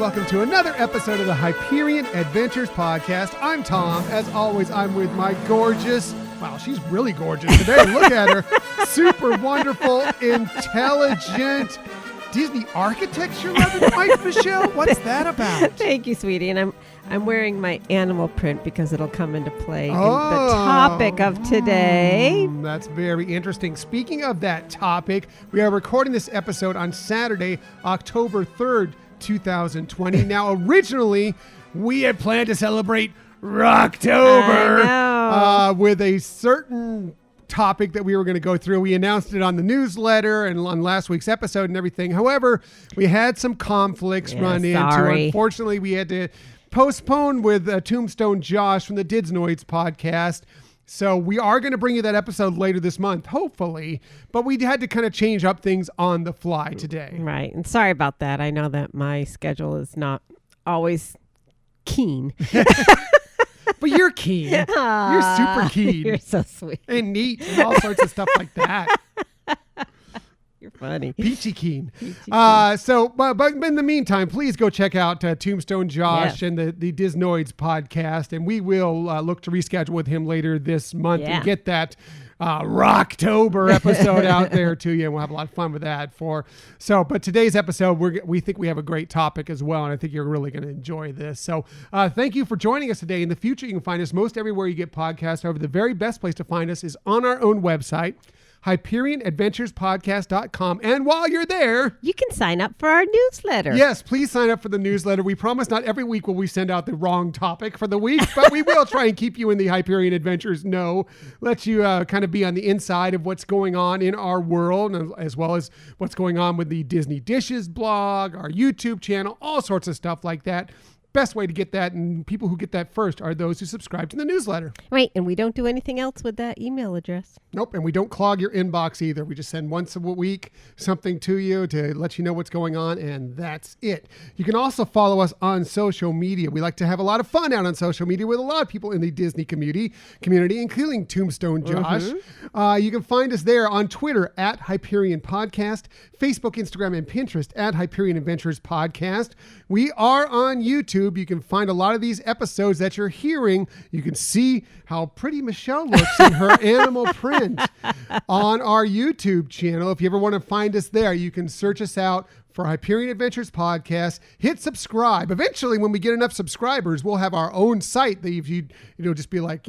welcome to another episode of the Hyperion Adventures Podcast. I'm Tom. As always, I'm with my gorgeous, wow, she's really gorgeous today. Look at her. Super wonderful, intelligent, Disney architecture loving wife, Michelle. What's that about? Thank you, sweetie. And I'm wearing my animal print because it'll come into play in the topic of today. That's very interesting. Speaking of that topic, we are recording this episode on Saturday, October 3rd, 2020. Now, originally, we had planned to celebrate Rocktober with a certain topic that we were going to go through. We announced it on the newsletter and on last week's episode and everything. However, we had some conflicts into. Unfortunately, we had to postpone with Tombstone Josh from the Didsnoids podcast. So we are going to bring you that episode later this month, hopefully. But we had to kind of change up things on the fly today. Right. And sorry about that. I know that my schedule is not always keen. But you're keen. You're super keen. You're so sweet. And neat and all sorts of stuff like that. You're funny. Peachy keen. But in the meantime, please go check out Tombstone Josh and the Didsnoids podcast. And we will look to reschedule with him later this month and get that Rocktober episode out there to you, and we'll have a lot of fun with that. But today's episode, we think we have a great topic as well, and I think you're really going to enjoy this. So thank you for joining us today. In the future, you can find us most everywhere you get podcasts. However, the very best place to find us is on our own website, HyperionAdventurespodcast.com. And while you're there, you can sign up for our newsletter. Yes, please sign up for the newsletter. We promise not every week will we send out the wrong topic for the week, but we will try and keep you in the Hyperion Adventures know, let you kind of be on the inside of what's going on in our world, as well as what's going on with the Disney Dishes blog, our YouTube channel, all sorts of stuff like that. Best way to get that, and people who get that first are those who subscribe to the newsletter. Right, and we don't do anything else with that email address. Nope, and we don't clog your inbox either. We just send once a week something to you to let you know what's going on, and that's it. You can also follow us on social media. We like to have a lot of fun out on social media with a lot of people in the Disney community, including Tombstone Josh. Mm-hmm. You can find us there on Twitter at Hyperion Podcast, Facebook, Instagram, and Pinterest at Hyperion Adventures Podcast. We are on YouTube. You can find a lot of these episodes that you're hearing. You can see how pretty Michelle looks in her animal print on our YouTube channel. If you ever want to find us there, you can search us out for Hyperion Adventures Podcast. Hit subscribe. Eventually, when we get enough subscribers, we'll have our own site that if you just be like,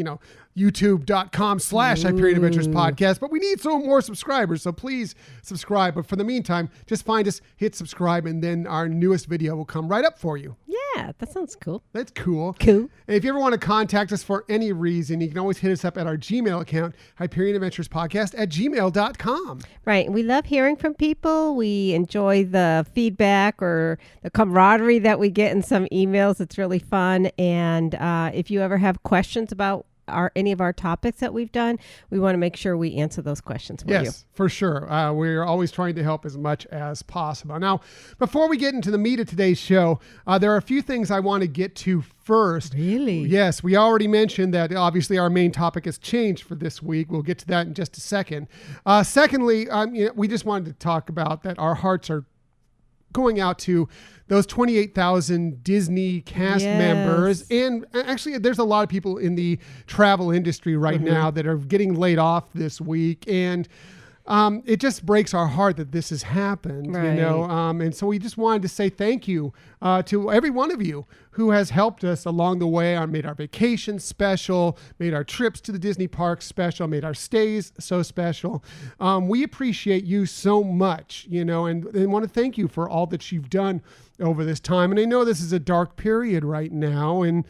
youtube.com/Hyperion Adventures Podcast. But we need some more subscribers, so please subscribe. But for the meantime, just find us, hit subscribe, and then our newest video will come right up for you. Yeah, that sounds cool. That's cool. Cool. And if you ever want to contact us for any reason, you can always hit us up at our Gmail account, HyperionAdventuresPodcast@gmail.com. Right. We love hearing from people. We enjoy the feedback or the camaraderie that we get in some emails. It's really fun. And if you ever have questions about any of our topics that we've done, we want to make sure we answer those questions for you. Yes, for sure. We're always trying to help as much as possible. Now, before we get into the meat of today's show, there are a few things I want to get to first. Really? Yes, we already mentioned that obviously our main topic has changed for this week. We'll get to that in just a second. Secondly, we just wanted to talk about that our hearts are going out to those 28,000 Disney cast members. And actually, there's a lot of people in the travel industry right now that are getting laid off this week. And it just breaks our heart that this has happened, and so we just wanted to say thank you to every one of you who has helped us along the way, made our vacations special, made our trips to the Disney parks special, made our stays so special. We appreciate you so much, and want to thank you for all that you've done over this time. And I know this is a dark period right now, and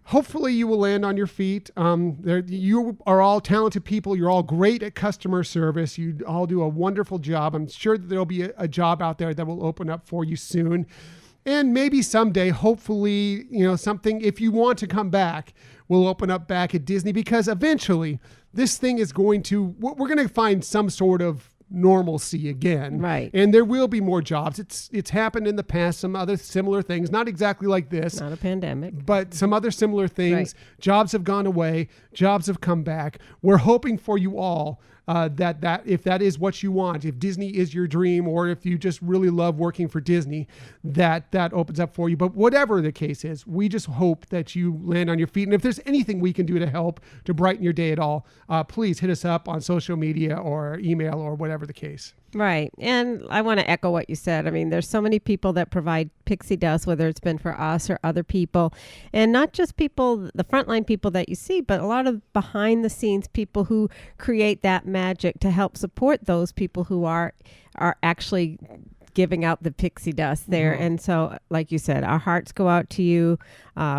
hopefully you will land on your feet. You are all talented people. You're all great at customer service. You all do a wonderful job. I'm sure that there'll be a job out there that will open up for you soon. And maybe someday, hopefully, something, if you want to come back, will open up back at Disney, because eventually this thing is we're going to find some sort of normalcy again. Right. And there will be more jobs. It's happened in the past, some other similar things, not exactly like this. Not a pandemic. But some other similar things. Right. Jobs have gone away. Jobs have come back. We're hoping for you all that if that is what you want, if Disney is your dream, or if you just really love working for Disney, that opens up for you. But whatever the case is, we just hope that you land on your feet. And if there's anything we can do to help to brighten your day at all, please hit us up on social media or email or whatever the case. Right. And I want to echo what you said. I mean, there's so many people that provide pixie dust, whether it's been for us or other people, and not just people, the frontline people that you see, but a lot of behind the scenes people who create that magic to help support those people who are actually giving out the pixie dust there. Mm-hmm. And so, like you said, our hearts go out to you.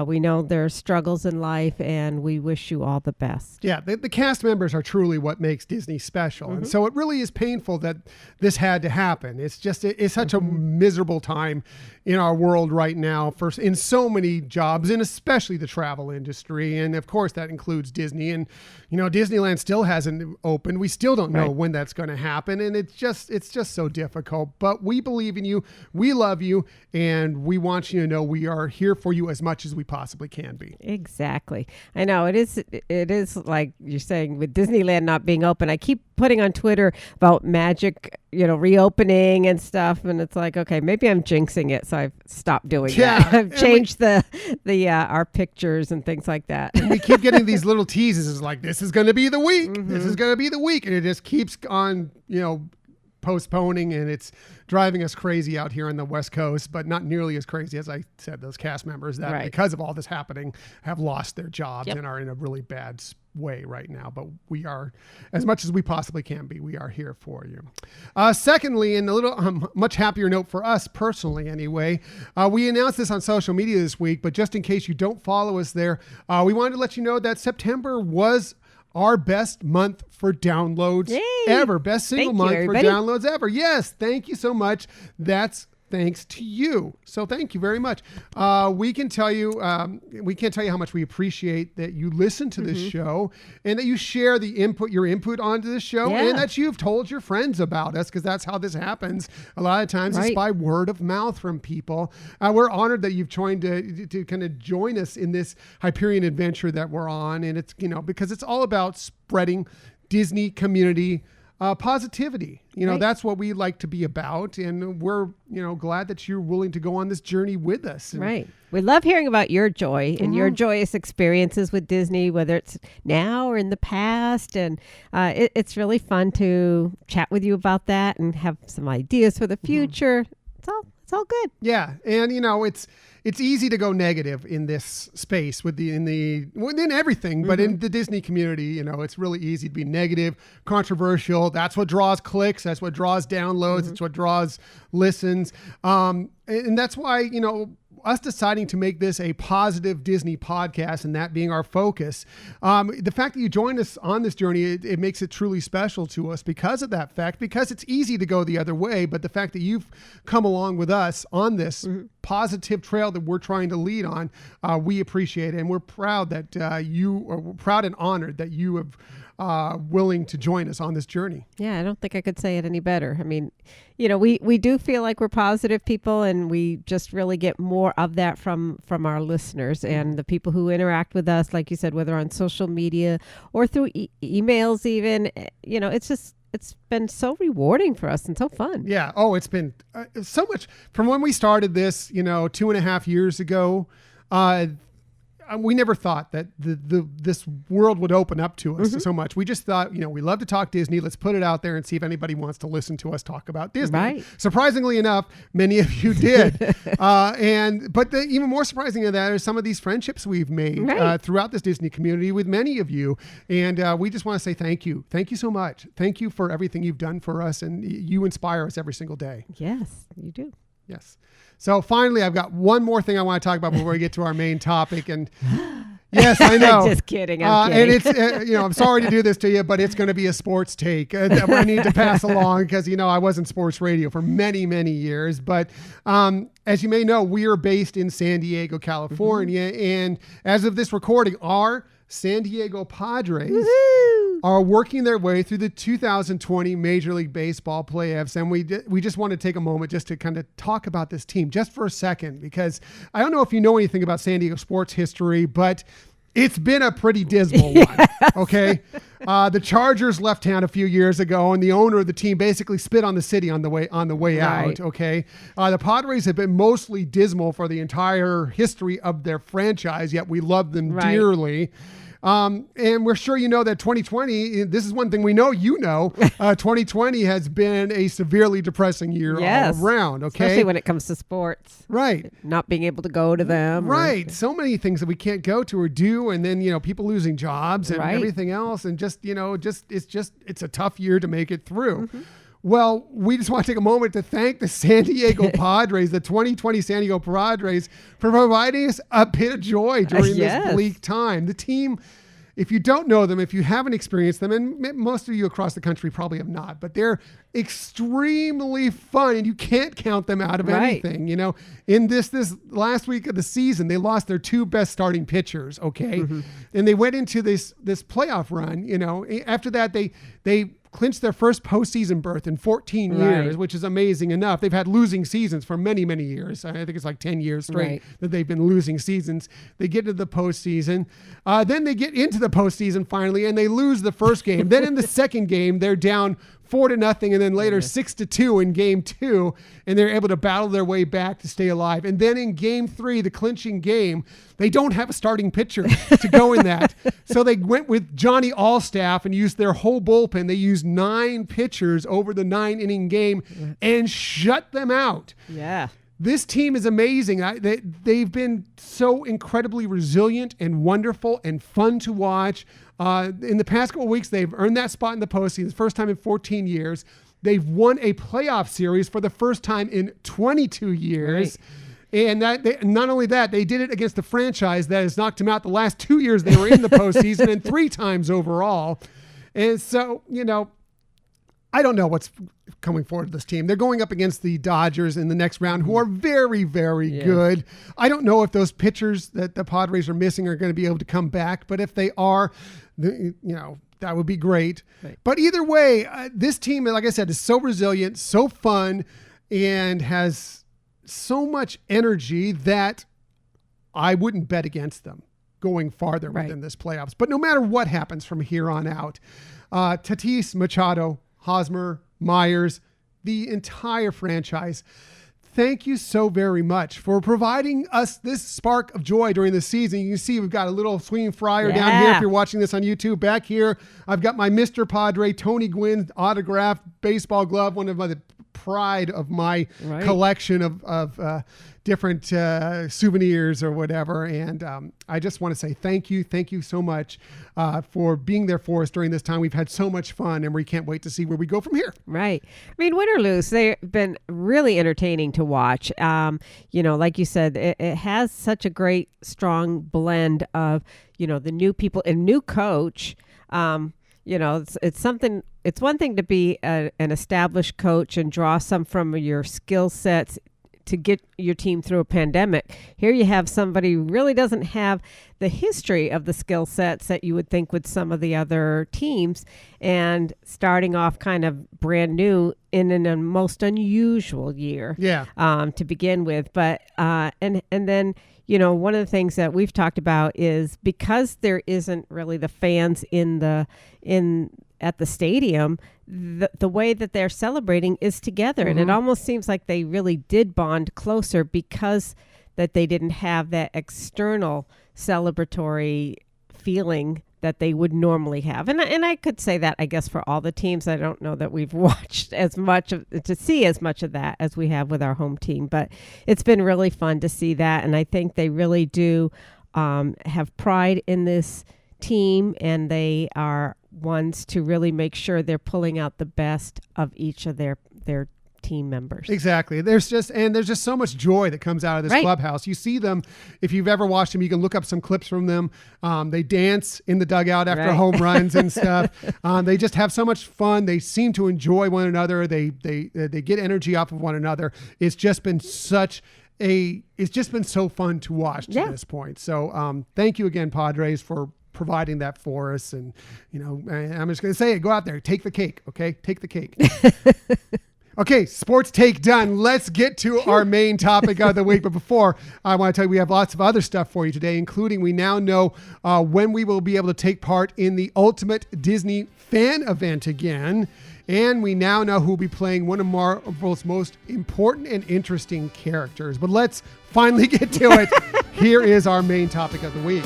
We know there are struggles in life, and we wish you all the best. Yeah, the cast members are truly what makes Disney special. Mm-hmm. And so it really is painful that this had to happen. It's just, it's such a miserable time in our world right now in so many jobs, and especially the travel industry. And of course, that includes Disney. And, Disneyland still hasn't opened. We still don't know when that's going to happen. And it's just so difficult. But we believe in you. We love you. And we want you to know we are here for you as much as we possibly can be. Exactly. I know it is like you're saying with Disneyland not being open. I keep putting on Twitter about Magic, reopening and stuff. And it's like, okay, maybe I'm jinxing it. So I've stopped doing that. I've changed our pictures and things like that. And we keep getting these little teases. It's like, this is going to be the week. Mm-hmm. This is going to be the week. And it just keeps on, postponing, and it's driving us crazy out here on the West Coast, but not nearly as crazy as I said, those cast members that because of all this happening have lost their jobs and are in a really bad way right now. But we are, as much as we possibly can be, we are here for you. Secondly, and a little much happier note for us personally anyway, we announced this on social media this week, but just in case you don't follow us there, we wanted to let you know that September was our best month for downloads ever. Best single month for downloads ever. Yes. Thank you so much. That's thanks to you. So thank you very much. We can't tell you how much we appreciate that you listen to this show, and that you share your input onto this show, and that you've told your friends about us, because that's how this happens. A lot of times it's by word of mouth from people. We're honored that you've joined to kind of join us in this Hyperion adventure that we're on. And it's, because it's all about spreading Disney community positivity. That's what we like to be about. And we're, glad that you're willing to go on this journey with us. And we love hearing about your joy and your joyous experiences with Disney, whether it's now or in the past. And it's really fun to chat with you about that and have some ideas for the future. It's all good. Yeah. And, it's easy to go negative in this space within everything, but in the Disney community, it's really easy to be negative, controversial. That's what draws clicks. That's what draws downloads. It's what draws listens. And that's why, us deciding to make this a positive Disney podcast, and that being our focus, the fact that you joined us on this journey, it makes it truly special to us because of that fact, because it's easy to go the other way. But the fact that you've come along with us on this positive trail that we're trying to lead on, we appreciate it. And we're proud that we're proud and honored that you have willing to join us on this journey. Yeah, I don't think I could say it any better. I mean, we do feel like we're positive people, and we just really get more of that from our listeners and the people who interact with us, like you said, whether on social media or through emails even. It's been so rewarding for us and so fun. Yeah. Oh, it's been so much from when we started this, 2.5 years ago. We never thought that this world would open up to us so much. We just thought, we love to talk Disney. Let's put it out there and see if anybody wants to listen to us talk about Disney. Right. Surprisingly enough, many of you did. But even more surprising than that are some of these friendships we've made throughout this Disney community with many of you. And we just want to say thank you. Thank you so much. Thank you for everything you've done for us. And you inspire us every single day. Yes, you do. Yes. So finally, I've got one more thing I want to talk about before we get to our main topic. And yes, I know. Just kidding. I'm kidding. And it's, I'm sorry to do this to you, but it's going to be a sports take that I need to pass along because, I was in sports radio for many, many years. But as you may know, we are based in San Diego, California. And as of this recording, our San Diego Padres are working their way through the 2020 Major League Baseball playoffs. And we just want to take a moment just to kind of talk about this team just for a second, because I don't know if you know anything about San Diego sports history, but It's been a pretty dismal one. Okay. The Chargers left town a few years ago, and the owner of the team basically spit on the city on the way Right. out. Okay. The Padres have been mostly dismal for the entire history of their franchise, yet we love them Right. dearly. And we're sure you know that 2020, this is one thing we know, 2020 has been a severely depressing year Yes. all around. Okay. Especially when it comes to sports. Right. Not being able to go to them. Right. So many things that we can't go to or do. And then, people losing jobs and Right. everything else. And it's a tough year to make it through. Well, we just want to take a moment to thank the San Diego Padres, the 2020 San Diego Padres, for providing us a bit of joy during Yes. this bleak time. The team, if you don't know them, if you haven't experienced them, and most of you across the country probably have not, but they're extremely fun, and you can't count them out of Right. anything. In this last week of the season, they lost their two best starting pitchers. Okay, and they went into this playoff run. After that, they clinched their first postseason berth in 14 years, Right. which is amazing enough. They've had losing seasons for many, many years. I think it's like 10 years straight Right. that they've been losing seasons. They get to the postseason. Then they get into the postseason finally, and they lose the first game. Then in the second game, they're down 4-0, and then later 6-2 in game 2, and they're able to battle their way back to stay alive. And then in game 3, the clinching game, they don't have a starting pitcher to go in that. So they went with Johnny Allstaff and used their whole bullpen. They used 9 pitchers over the 9-inning game and shut them out. Yeah. This team is amazing. They've been so incredibly resilient and wonderful and fun to watch. In the past couple of weeks, they've earned that spot in the postseason, the first time in 14 years. They've won a playoff series for the first time in 22 years. Right. And not only that, they did it against the franchise that has knocked them out the last 2 years they were in the postseason and 3 times overall. And so, I don't know what's coming forward to this team. They're going up against the Dodgers in the next round, who are very, very good. I don't know if those pitchers that the Padres are missing are going to be able to come back, but if they are, that would be great. Right. But either way, this team, like I said, is so resilient, so fun, and has so much energy that I wouldn't bet against them going farther within this playoffs. But no matter what happens from here on out, Tatis, Machado, Hosmer, Myers, the entire franchise, thank you so very much for providing us this spark of joy during the season. You can see we've got a little swinging fryer down here if you're watching this on YouTube. Back here, I've got my Mr. Padre, Tony Gwynn autographed baseball glove, one of the pride of my collection of different souvenirs or whatever. And I just want to say thank you so much for being there for us during this time. We've had so much fun, and we can't wait to see where we go from here. Right. I mean, win or lose, they've been really entertaining to watch. Like you said, it has such a great, strong blend of, the new people and new coach. It's something. It's one thing to be an established coach and draw some from your skill sets to get your team through a pandemic. Here you have somebody who really doesn't have the history of the skill sets that you would think with some of the other teams, and starting off kind of brand new in a most unusual year to begin with. But and then one of the things that we've talked about is because there isn't really the fans at the stadium, the way that they're celebrating is together. And it almost seems like they really did bond closer because that they didn't have that external celebratory feeling that they would normally have. And I could say that, I guess, for all the teams. I don't know that we've watched to see as much of that as we have with our home team, but it's been really fun to see that. And I think they really do have pride in this team, and they are ones to really make sure they're pulling out the best of each of their team members. Exactly. There's just so much joy that comes out of this clubhouse. You see them, if you've ever watched them, you can look up some clips from them. They dance in the dugout after home runs and stuff. They just have so much fun. They seem to enjoy one another. They get energy off of one another. It's just been so fun to watch to this point. So thank you again, Padres, for providing that for us. And I'm just going to say it, go out there, take the cake. Okay. Take the cake. Okay, sports take done. Let's get to our main topic of the week. But before, I want to tell you we have lots of other stuff for you today, including we now know when we will be able to take part in the Ultimate Disney Fan Event again. And we now know who will be playing one of Marvel's most important and interesting characters. But let's finally get to it. Here is our main topic of the week.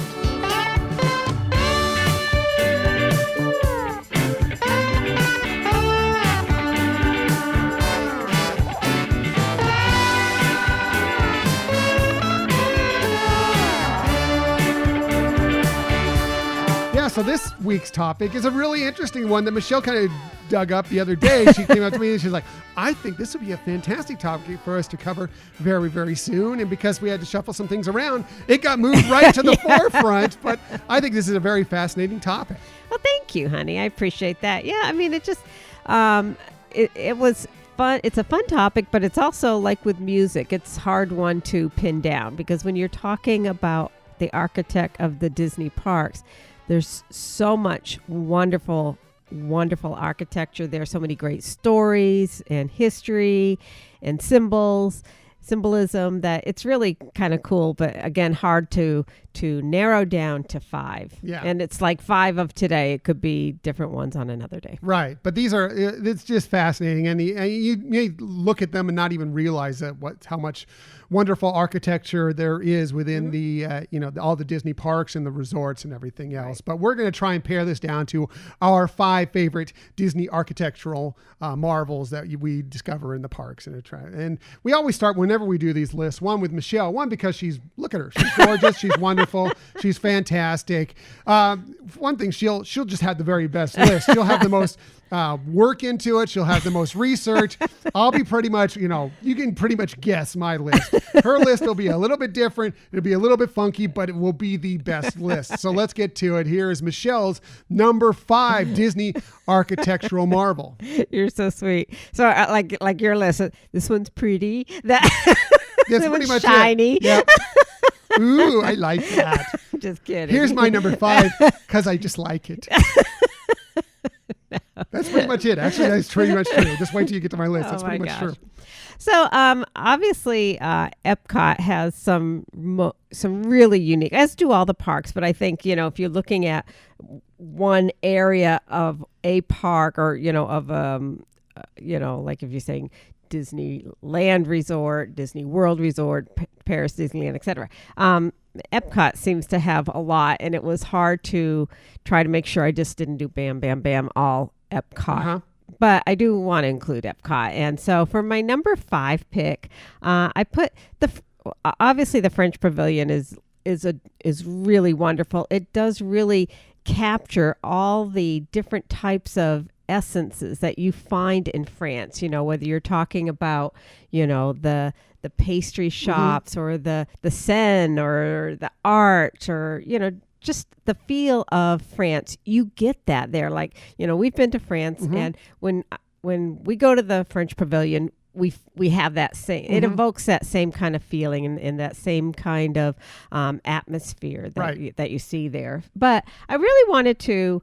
So this week's topic is a really interesting one that Michelle kind of dug up the other day. She came up to me and she's like, I think this would be a fantastic topic for us to cover very, very soon. And because we had to shuffle some things around, it got moved right to the forefront. But I think this is a very fascinating topic. Well, thank you, honey. I appreciate that. Yeah, I mean, it just, it was fun. It's a fun topic, but it's also like with music. It's a hard one to pin down because when you're talking about the architect of the Disney parks, there's so much wonderful architecture there, so many great stories and history and symbolism that it's really kind of cool, but again, hard to narrow down to 5. Yeah. And it's like 5 of today. It could be different ones on another day. Right. But it's just fascinating. And you may look at them and not even realize how much wonderful architecture there is within the all the Disney parks and the resorts and everything else. Right. But we're going to try and pare this down to our 5 favorite Disney architectural marvels that we discover in the parks. And we always start whenever we do these lists, one with Michelle, one because look at her, she's gorgeous, she's wonderful, she's fantastic. One thing, she'll just have the very best list. She'll have the most work into it. She'll have the most research. I'll be pretty much, you can pretty much guess my list. Her list will be a little bit different. It'll be a little bit funky, but it will be the best list. So let's get to it. Here is Michelle's number 5 Disney architectural marvel. You're so sweet. So like your list, this one's pretty. That's pretty much shiny. It. Yep. Ooh, I like that. Just kidding. Here's my number 5 because I just like it. No. That's pretty much it. Actually, that's pretty much true. Just wait till you get to my list. That's pretty much true. So obviously, Epcot has some really unique, as do all the parks. But I think, if you're looking at one area of a park or, like if you're saying Disneyland Resort, Disney World Resort, Paris Disneyland, etc. Epcot seems to have a lot, and it was hard to try to make sure I just didn't do bam, bam, bam, all Epcot. Uh-huh. But I do want to include Epcot. And so for my number 5 pick, I put obviously the French Pavilion is really wonderful. It does really capture all the different types of essences that you find in France, whether you're talking about, the pastry shops, mm-hmm. or the Seine or the art or, just the feel of France. You get that there. Like, we've been to France, mm-hmm. and when we go to the French Pavilion, we have that same, mm-hmm. it evokes that same kind of feeling and that same kind of atmosphere that you see there. But I really wanted to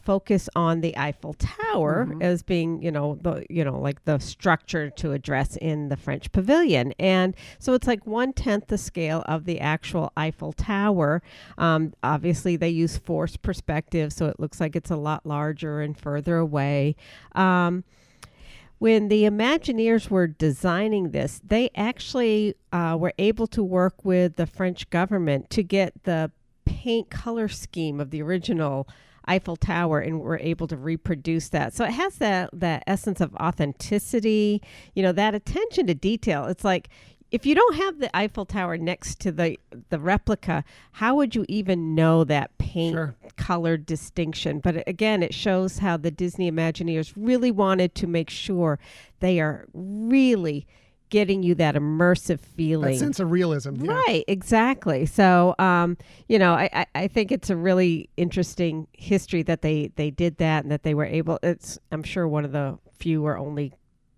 focus on the Eiffel Tower, mm-hmm. as being, like the structure to address in the French Pavilion. And so it's like 1/10 the scale of the actual Eiffel Tower. Obviously they use forced perspective, so it looks like it's a lot larger and further away. When the Imagineers were designing this, they actually were able to work with the French government to get the paint color scheme of the original Eiffel Tower, and were able to reproduce that. So it has that essence of authenticity, that attention to detail. It's like, if you don't have the Eiffel Tower next to the replica, how would you even know that paint color distinction? But again, it shows how the Disney Imagineers really wanted to make sure they are really getting you that immersive feeling. That sense of realism. Yeah. Right, exactly. So, I think it's a really interesting history that they did that, and that they were able, I'm sure one of the few or only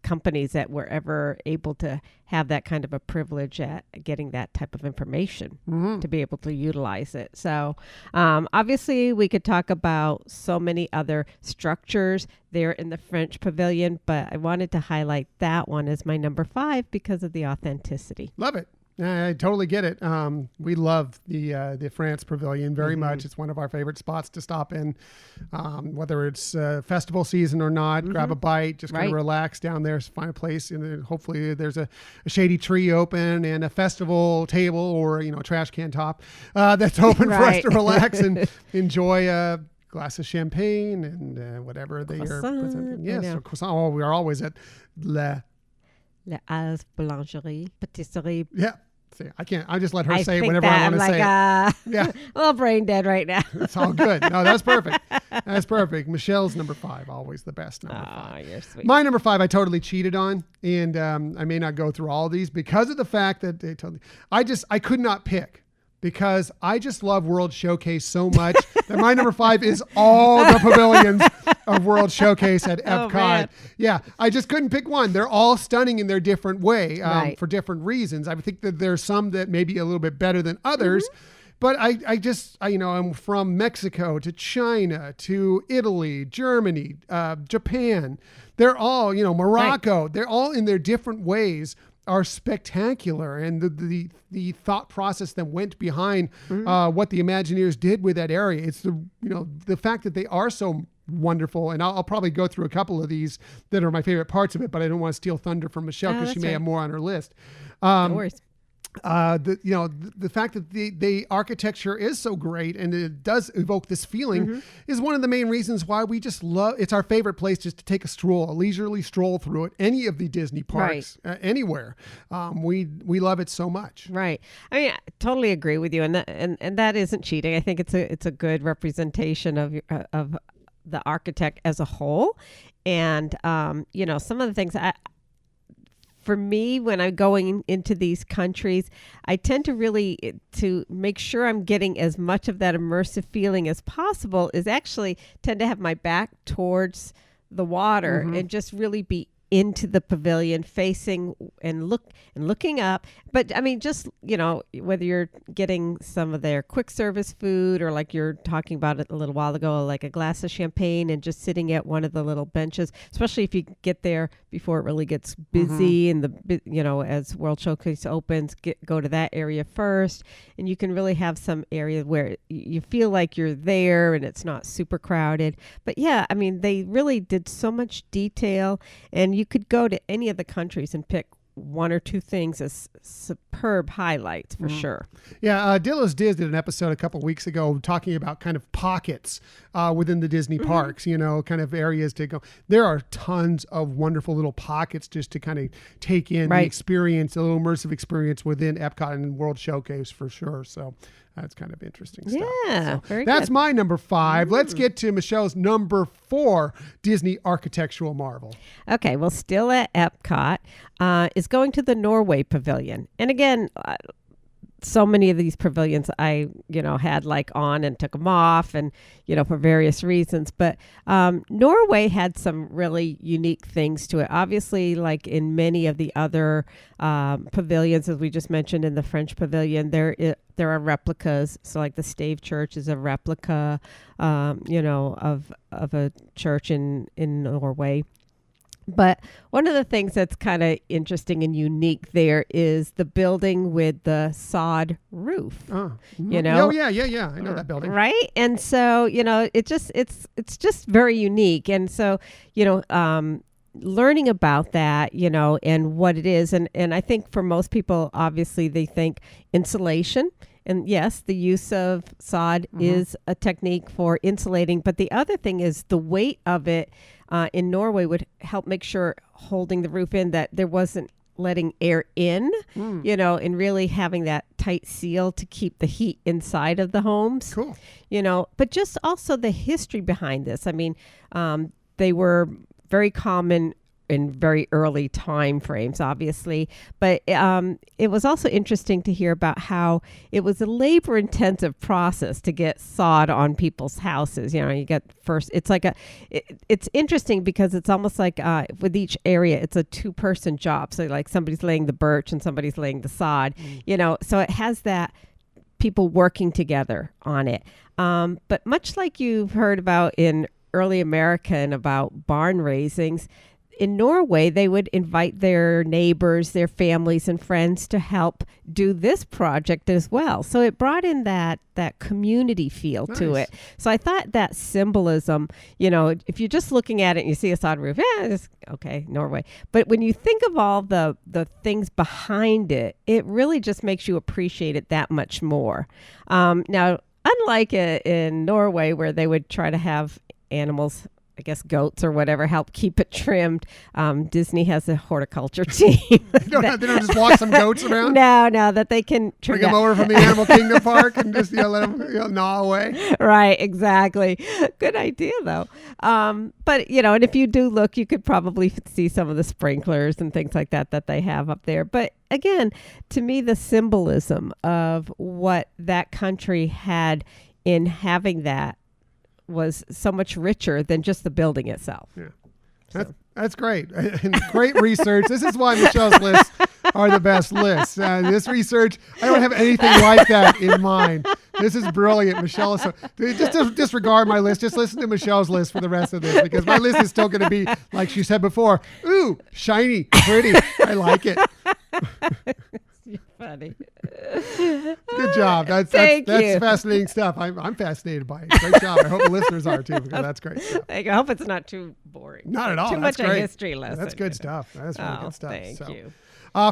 companies that were ever able to have that kind of a privilege at getting that type of information to be able to utilize it. So obviously we could talk about so many other structures there in the French Pavilion, but I wanted to highlight that one as my number 5 because of the authenticity. Love it. I totally get it. We love the France Pavilion very much. It's one of our favorite spots to stop in, whether it's festival season or not. Grab a bite, just kind of relax down there, find a place, and then hopefully there's a shady tree open and a festival table or a trash can top that's open for us to relax and enjoy a glass of champagne and whatever they are presenting. Yes, croissant. Oh, we are always at Le Havre Boulangerie, Patisserie. Yeah. See, I can't. I just let her say it whenever I want to say it. Yeah, a little brain dead right now. It's all good. No, that's perfect. That's perfect. Michelle's number 5, always the best number 5. You're sweet. My number 5, I totally cheated on, and I may not go through all of these because of the fact that they totally. I could not pick. Because I just love World Showcase so much that my number 5 is all the pavilions of World Showcase at Epcot. Yeah, I just couldn't pick one. They're all stunning in their different way for different reasons. I think that there's some that may be a little bit better than others. But I'm from Mexico to China to Italy, Germany, Japan. They're all, Morocco. They're all in their different ways are spectacular, and the thought process that went behind what the Imagineers did with that area. It's the fact that they are so wonderful, and I'll probably go through a couple of these that are my favorite parts of it, but I don't want to steal thunder from Michelle because she may have more on her list. No worries. The fact that the architecture is so great and it does evoke this feeling is one of the main reasons why we just love. It's our favorite place just to take a leisurely stroll through it. Any of the Disney parks, anywhere, we love it so much. Right. I mean, I totally agree with you, and that isn't cheating. I think it's a good representation of the architect as a whole, and some of the things for me, when I'm going into these countries, I tend to make sure I'm getting as much of that immersive feeling as possible is actually tend to have my back towards the water and just really be into the pavilion, facing and looking up. But I mean, just, whether you're getting some of their quick service food or like you're talking about it a little while ago, like a glass of champagne and just sitting at one of the little benches, especially if you get there before it really gets busy and as World Showcase opens, go to that area first. And you can really have some area where you feel like you're there and it's not super crowded. But yeah, I mean, they really did so much detail, and you could go to any of the countries and pick one or two things as superb highlights for sure. Yeah, Dillo's Diz did an episode a couple weeks ago talking about kind of pockets within the Disney parks, kind of areas to go. There are tons of wonderful little pockets just to kind of take in the experience, a little immersive experience within Epcot and World Showcase for sure. So that's kind of interesting stuff. Yeah, so that's my number 5. Let's get to Michelle's number 4 Disney architectural marvel. Okay, well, still at Epcot is going to the Norway Pavilion. And again, so many of these pavilions I, had on and took them off and, for various reasons. But Norway had some really unique things to it. Obviously, like in many of the other pavilions, as we just mentioned in the French Pavilion, there are replicas. So like the Stave Church is a replica, of a church in Norway. But one of the things that's kind of interesting and unique there is the building with the sod roof. Oh, yeah. I know that building. Right. And so, it's just very unique. And so, learning about that, and what it is. And I think for most people, obviously, they think insulation. And yes, the use of sod is a technique for insulating. But the other thing is the weight of it in Norway would help make sure holding the roof in, that there wasn't letting air in, and really having that tight seal to keep the heat inside of the homes. Cool. But just also the history behind this. I mean, they were very common in very early time frames, obviously. But it was also interesting to hear about how it was a labor-intensive process to get sod on people's houses. You get first, it's like it's interesting because it's almost like with each area, it's a two-person job. So like somebody's laying the birch and somebody's laying the sod, so it has that people working together on it. But much like you've heard about in early America and about barn raisings, in Norway, they would invite their neighbors, their families and friends to help do this project as well. So it brought in that community feel to it. So I thought that symbolism, if you're just looking at it and you see a sod roof, it's okay, Norway. But when you think of all the things behind it, it really just makes you appreciate it that much more. Now, unlike in Norway, where they would try to have animals, I guess goats or whatever, help keep it trimmed. Disney has a horticulture team. They don't just walk some goats around? No, that they can bring them over from the Animal Kingdom Park and just let them gnaw away. Right, exactly. Good idea, though. But, and if you do look, you could probably see some of the sprinklers and things like that they have up there. But again, to me, the symbolism of what that country had in having that was so much richer than just the building itself. Yeah, that's great. And great research. This is why Michelle's lists are the best lists. This research, I don't have anything like that in mind. This is brilliant, Michelle. So just disregard my list. Just listen to Michelle's list for the rest of this, because my list is still going to be, like she said before, ooh, shiny, pretty. I like it. You're funny. Good job. That's fascinating stuff. I'm fascinated by it. Great job. I hope the listeners are too, because that's great stuff. I hope it's not too boring. Not at all. Too That's much great. A history lesson. That's good stuff. That's really good stuff. Thank you.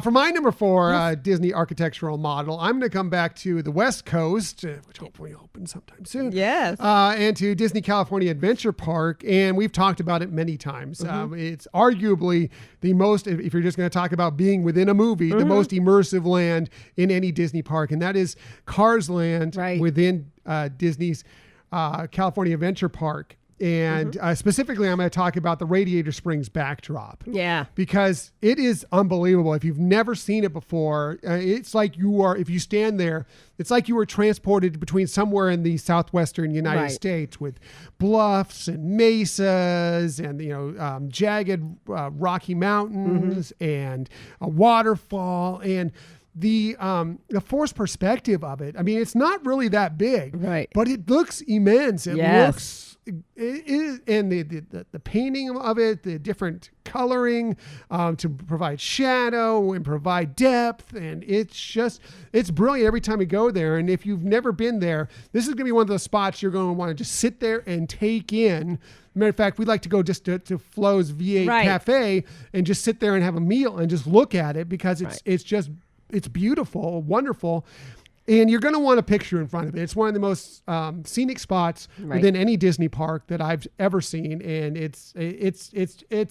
For my number 4 Disney architectural model, I'm going to come back to the West Coast, which hopefully opens sometime soon. Yes. And to Disney California Adventure Park. And we've talked about it many times. It's arguably the most, if you're just going to talk about being within a movie, the most immersive land in any Disney park. And that is Cars Land within Disney's California Adventure Park. And specifically, I'm going to talk about the Radiator Springs backdrop. Yeah. Because it is unbelievable. If you've never seen it before, it's like if you stand there, it's like you were transported between somewhere in the southwestern United States with bluffs and mesas and, jagged rocky mountains and a waterfall and the forced perspective of it. I mean, it's not really that big, but it looks immense. It looks, and the painting of it, the different coloring to provide shadow and provide depth, and it's brilliant every time you go there. And if you've never been there, this is going to be one of those spots you're going to want to just sit there and take in. Matter of fact, we like to go just to Flo's V8 Cafe and just sit there and have a meal and just look at it, because it's beautiful, wonderful. And you're going to want a picture in front of it. It's one of the most scenic spots within any Disney park that I've ever seen. And it's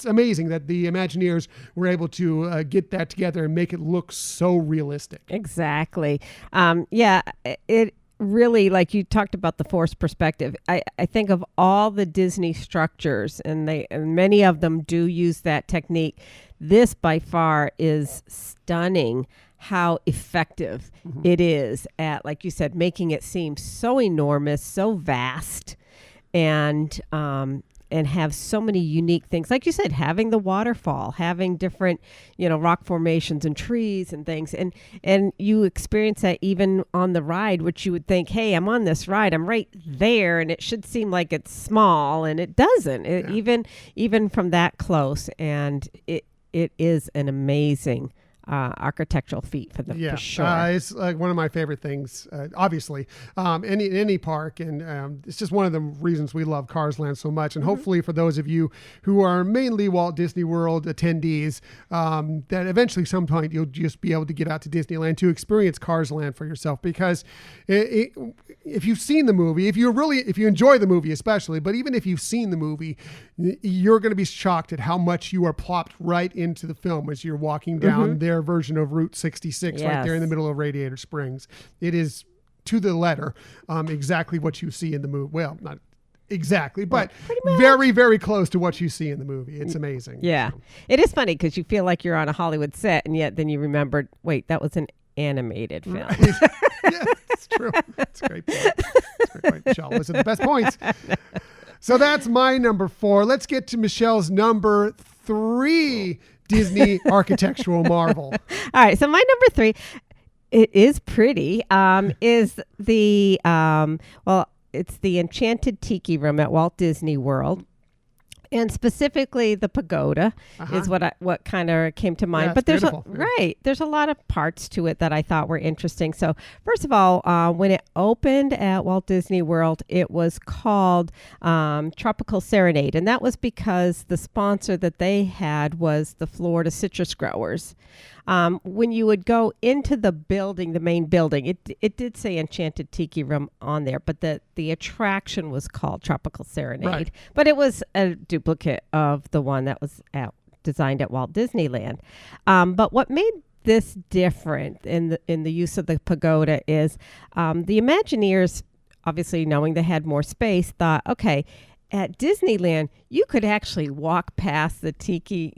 amazing that the Imagineers were able to get that together and make it look so realistic. Exactly. It really, like you talked about the forced perspective. I think of all the Disney structures, and many of them do use that technique. This by far is stunning, how effective it is at, like you said, making it seem so enormous, so vast, and have so many unique things. Like you said, having the waterfall, having different, rock formations and trees and things. And you experience that even on the ride, which you would think, hey, I'm on this ride, I'm right there, and it should seem like it's small, and it doesn't. Even from that close, and it is an amazing architectural feat for sure. It's like one of my favorite things, obviously, any park. And it's just one of the reasons we love Cars Land so much. And hopefully for those of you who are mainly Walt Disney World attendees, that eventually some point you'll just be able to get out to Disneyland to experience Cars Land for yourself. Because if you've seen the movie, if you enjoy the movie especially, but even if you've seen the movie, you're going to be shocked at how much you are plopped right into the film as you're walking down their version of Route 66 right there in the middle of Radiator Springs. It is to the letter exactly what you see in the movie. Well, not exactly, but Pretty much. very, very close to what you see in the movie. It's amazing. Yeah. So, It is funny because you feel like you're on a Hollywood set, and yet then you remembered, wait, that was an animated film. right. Yeah, it's true. It's a great point. It's a great point, Michelle. Those are the best points. So that's my number 4. Let's get to Michelle's number 3 Disney architectural marvel. All right. So my number 3, it is pretty, is the, it's the Enchanted Tiki Room at Walt Disney World. And specifically the pagoda is what kind of came to mind. Yeah, but there's beautiful. there's a lot of parts to it that I thought were interesting. So first of all, when it opened at Walt Disney World, it was called Tropical Serenade, and that was because the sponsor that they had was the Florida citrus growers. When you would go into the building, the main building, it did say Enchanted Tiki Room on there, but the attraction was called Tropical Serenade. Right. But it was a duplicate of the one that was designed at Walt Disneyland. But what made this different in the use of the pagoda is the Imagineers, obviously knowing they had more space, thought, okay, at Disneyland, you could actually walk past the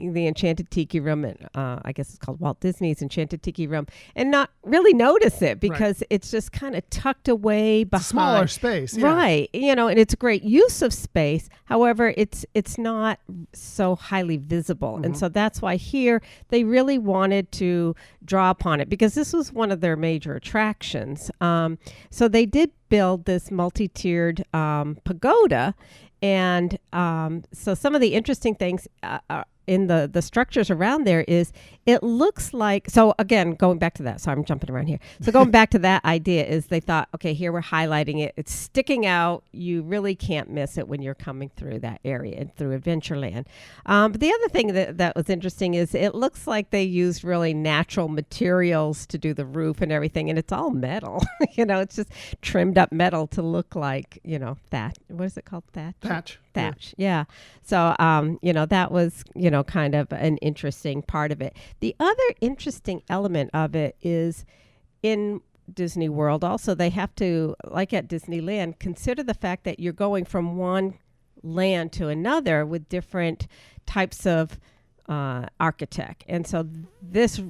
Enchanted Tiki Room, and I guess it's called Walt Disney's Enchanted Tiki Room, and not really notice it because it's just kind of tucked away behind. It's a smaller space. Yeah. Right. And it's a great use of space. However, it's not so highly visible. Mm-hmm. And so that's why here they really wanted to draw upon it because this was one of their major attractions. So they did build this multi-tiered pagoda. And so some of the interesting things in the structures around there is it looks like, so again, going back to that, so I'm jumping around here. So going back to that idea is they thought, okay, here we're highlighting it. It's sticking out. You really can't miss it when you're coming through that area and through Adventureland. But the other thing that was interesting is it looks like they used really natural materials to do the roof and everything. And it's all metal, it's just trimmed up metal to look like, that. What is it called? Thatch. Yeah. So, that was, kind of an interesting part of it. The other interesting element of it is in Disney World also, they have to, like at Disneyland, consider the fact that you're going from one land to another with different types of architect. And so this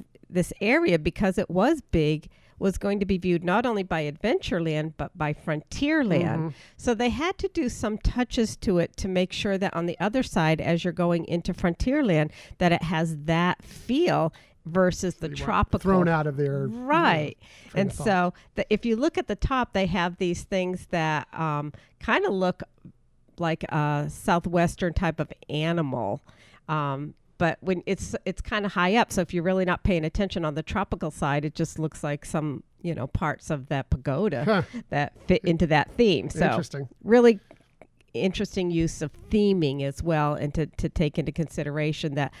area, because it was big, was going to be viewed not only by Adventureland, but by Frontierland. Mm-hmm. So they had to do some touches to it to make sure that on the other side, as you're going into Frontierland, that it has that feel versus the tropical. Thrown out of there. Right. And so if you look at the top, they have these things that kind of look like a southwestern type of animal. But when it's kind of high up, so if you're really not paying attention on the tropical side, it just looks like some parts of that pagoda that fit into that theme. So interesting. Really interesting use of theming as well, and to take into consideration that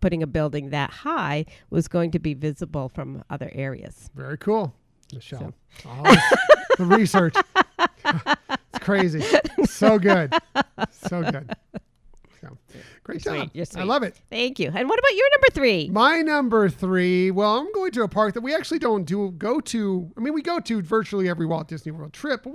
putting a building that high was going to be visible from other areas. Very cool, Michelle. The research, it's crazy. So good, so good. Great job. You're sweet. I love it. Thank you. And what about your number 3? My number 3, well, I'm going to a park that we actually don't go to. I mean, we go to virtually every Walt Disney World trip, but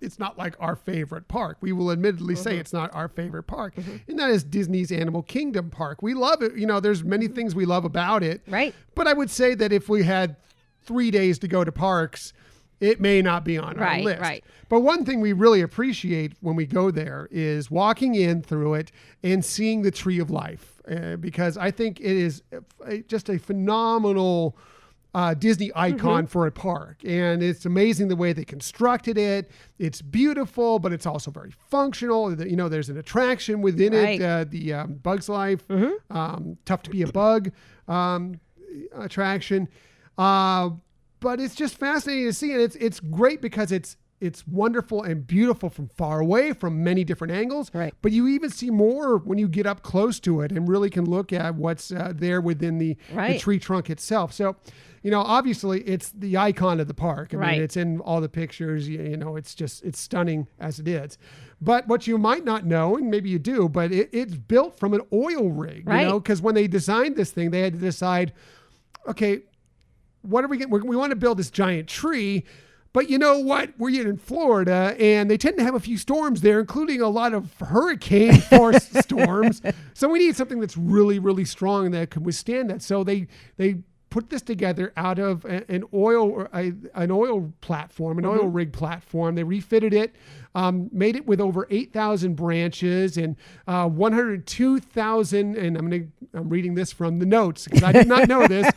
it's not like our favorite park. We will admittedly say it's not our favorite park. And that is Disney's Animal Kingdom Park. We love it. There's many things we love about it. Right. But I would say that if we had 3 days to go to parks, it may not be on our list. Right. But one thing we really appreciate when we go there is walking in through it and seeing the Tree of Life, because I think it is just a phenomenal Disney icon for a park. And it's amazing the way they constructed it. It's beautiful, but it's also very functional. There's an attraction within it, the Bug's Life, Tough to Be a Bug attraction. But it's just fascinating to see, and it's great because it's wonderful and beautiful from far away, from many different angles. Right. But you even see more when you get up close to it and really can look at what's there within the tree trunk itself. So, obviously it's the icon of the park. I mean, it's in all the pictures. It's stunning as it is. But what you might not know, and maybe you do, but it's built from an oil rig. Because when they designed this thing, they had to decide, okay, what are we getting? We want to build this giant tree, But you know what? We're in Florida, and they tend to have a few storms there, including a lot of hurricane force storms. So we need something that's really, really strong that can withstand that. So they put this together out of an oil platform, an oil rig platform. They refitted it, made it with over 8,000 branches and 102,000. And I'm reading this from the notes because I did not know this.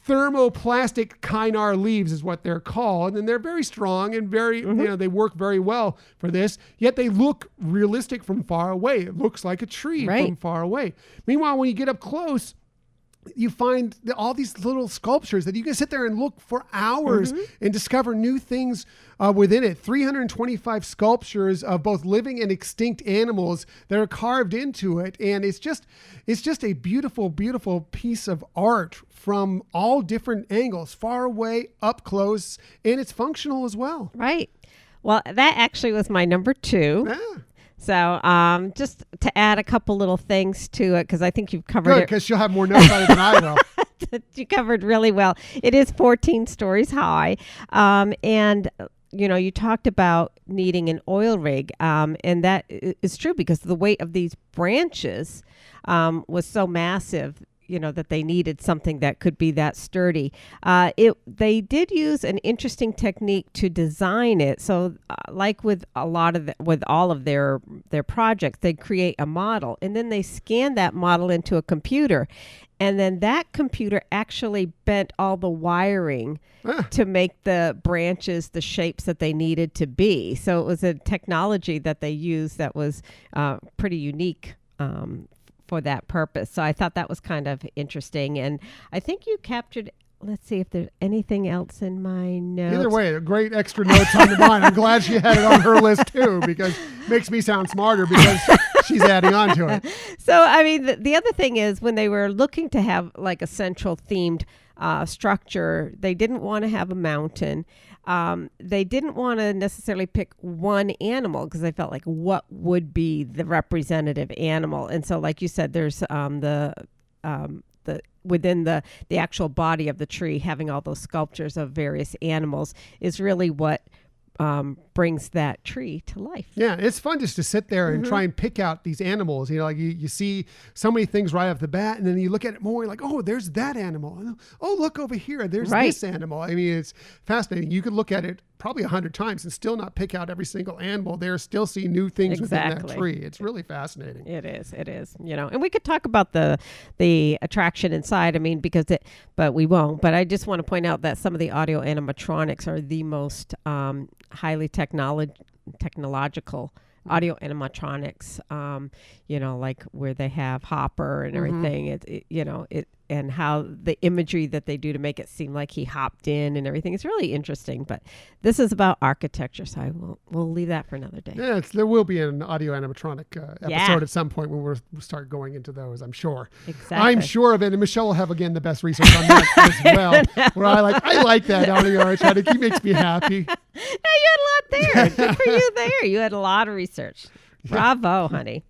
Thermoplastic kynar leaves is what they're called, and they're very strong and very, they work very well for this. Yet they look realistic from far away. It looks like a tree from far away. Meanwhile, when you get up close, you find all these little sculptures that you can sit there and look for hours and discover new things within it. 325 sculptures of both living and extinct animals that are carved into it. And it's just a beautiful, beautiful piece of art from all different angles, far away, up close, and it's functional as well. Right. Well, that actually was my number 2. Yeah. So just to add a couple little things to it, because I think you've covered Good, it. because she'll have more notes on it than I will. You covered really well. It is 14 stories high. And, you talked about needing an oil rig. And that is true because the weight of these branches was so massive, that they needed something that could be that sturdy. They did use an interesting technique to design it. So like with with all of their projects, they create a model and then they scan that model into a computer. And then that computer actually bent all the wiring to make the branches the shapes that they needed to be. So it was a technology that they used that was pretty unique for that purpose. So I thought that was kind of interesting. And I think you captured, let's see if there's anything else in my notes. Either way, a great extra notes on the mine. I'm glad she had it on her list too, because it makes me sound smarter because she's adding on to it. So, I mean, the other thing is when they were looking to have like a central themed structure, they didn't want to have a mountain. They didn't want to necessarily pick one animal because they felt like what would be the representative animal. And so, like you said, there's the within the actual body of the tree, having all those sculptures of various animals is really what brings that tree to life. Yeah, it's fun just to sit there and try and pick out these animals. Like you see so many things right off the bat, and then you look at it more, you're like, oh, there's that animal. Oh, look over here, there's this animal. I mean, it's fascinating. You could look at it probably 100 times and still not pick out every single animal there, still see new things within that tree. It's really fascinating. It is. And we could talk about the attraction inside, but we won't. But I just want to point out that some of the audio animatronics are the most highly technological audio animatronics, like where they have Hopper and everything, and how the imagery that they do to make it seem like he hopped in and everything. It's really interesting, but this is about architecture, so we'll leave that for another day. Yeah, there will be an audio animatronic episode at some point when we'll start going into those, I'm sure. Exactly. I'm sure of it, and Michelle will have, again, the best research on that as well, where I like that audio animatronic. He makes me happy. Hey, you had a lot there. Good for you there. You had a lot of research. Bravo, honey.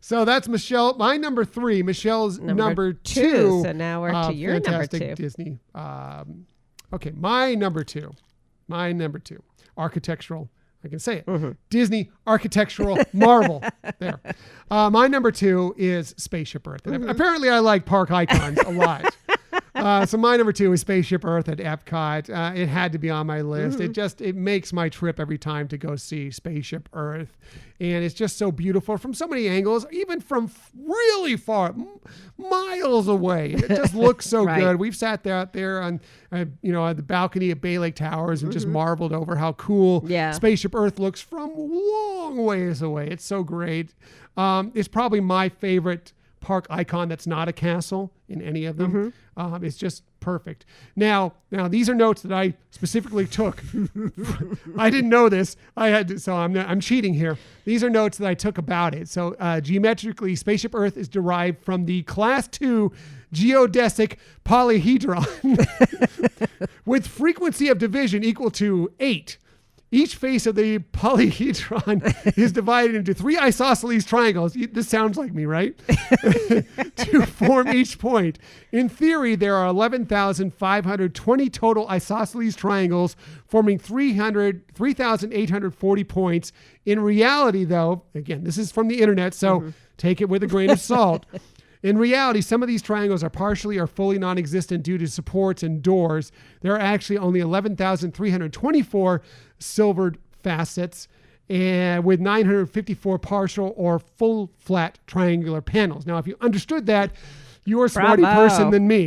So that's Michelle. My number 3. Michelle's number 2. So now we're to your number 2. Disney. Okay, my number 2. Architectural. I can say it. Disney architectural marvel. There. My number 2 is Spaceship Earth. And apparently I like park icons a lot. So my number 2 is Spaceship Earth at Epcot. It had to be on my list. It makes my trip every time to go see Spaceship Earth. And it's just so beautiful from so many angles, even from really far, miles away. It just looks so good. We've sat there out there on, at the balcony at Bay Lake Towers and just marveled over how cool Spaceship Earth looks from long ways away. It's so great. It's probably my favorite park icon that's not a castle in any of them. It's just perfect. Now these are notes that I specifically took. I didn't know this. I had to, so I'm cheating here. These are notes that I took about it. So geometrically, Spaceship Earth is derived from the Class 2 geodesic polyhedron with frequency of division equal to 8. Each face of the polyhedron is divided into 3 isosceles triangles. This sounds like me, right? To form each point. In theory, there are 11,520 total isosceles triangles forming 3,840 points. In reality, though, again, this is from the internet, so take it with a grain of salt. In reality, some of these triangles are partially or fully non-existent due to supports and doors. There are actually only 11,324 silvered facets and with 954 partial or full flat triangular panels. Now, if you understood that, you're a smarty person than me.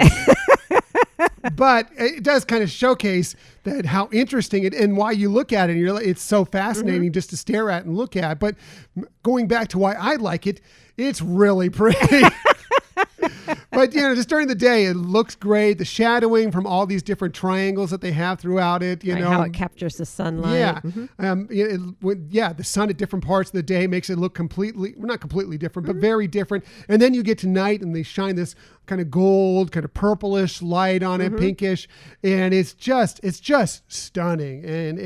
But it does kind of showcase that how interesting it and why you look at it. It's so fascinating just to stare at and look at. But going back to why I like it, it's really pretty. But, just during the day, it looks great. The shadowing from all these different triangles that they have throughout it, how it captures the sunlight. Yeah. The sun at different parts of the day makes it look not completely different, but very different. And then you get to night and they shine this kind of gold, kind of purplish light on it, pinkish. And it's just stunning. And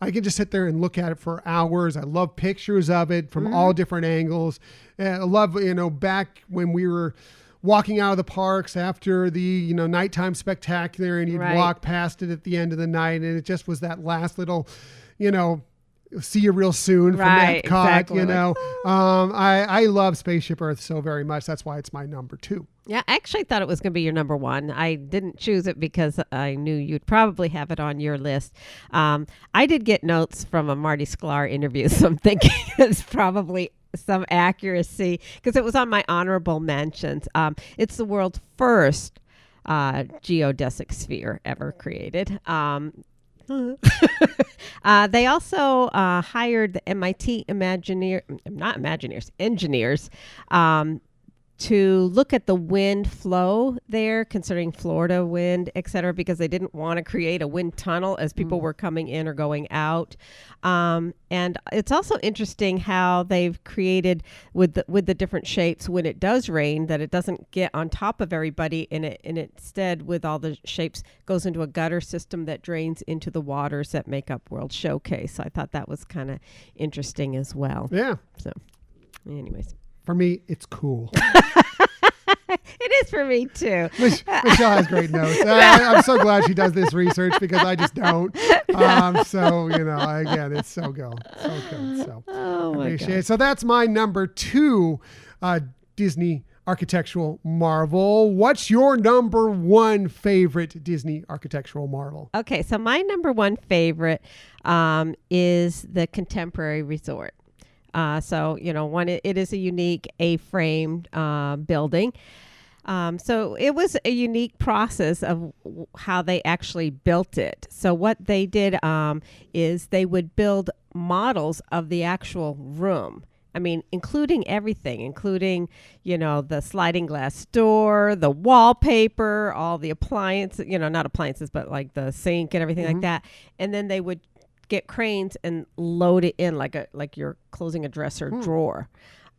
I can just sit there and look at it for hours. I love pictures of it from all different angles. I love, back when we were walking out of the parks after the, nighttime spectacular, and you'd walk past it at the end of the night, and it just was that last little, see you real soon from Epcot, exactly. I love Spaceship Earth so very much. That's why it's my number 2. Yeah, I actually thought it was going to be your number 1. I didn't choose it because I knew you'd probably have it on your list. I did get notes from a Marty Sklar interview, so I'm thinking it's probably some accuracy because it was on my honorable mentions. It's the world's first geodesic sphere ever created. They also hired the MIT engineers to look at the wind flow there, considering Florida wind, et cetera, because they didn't want to create a wind tunnel as people were coming in or going out. And it's also interesting how they've created with the different shapes when it does rain, that it doesn't get on top of everybody, and instead with all the shapes goes into a gutter system that drains into the waters that make up World Showcase. So I thought that was kind of interesting as well. Yeah. So anyways. For me, it's cool. It is for me too. Michelle has great notes. I'm so glad she does this research because I just don't. Again, it's so good. So Oh my appreciate God. it. So that's my number 2 Disney architectural marvel. What's your number 1 favorite Disney architectural marvel? Okay, so my number 1 favorite is the Contemporary Resort. It is a unique A-frame building. So it was a unique process of how they actually built it. So what they did is they would build models of the actual room. I mean, including everything, including, the sliding glass door, the wallpaper, all the appliances, not appliances, but like the sink and everything like that. And then they would get cranes and load it in like you're closing a dresser drawer.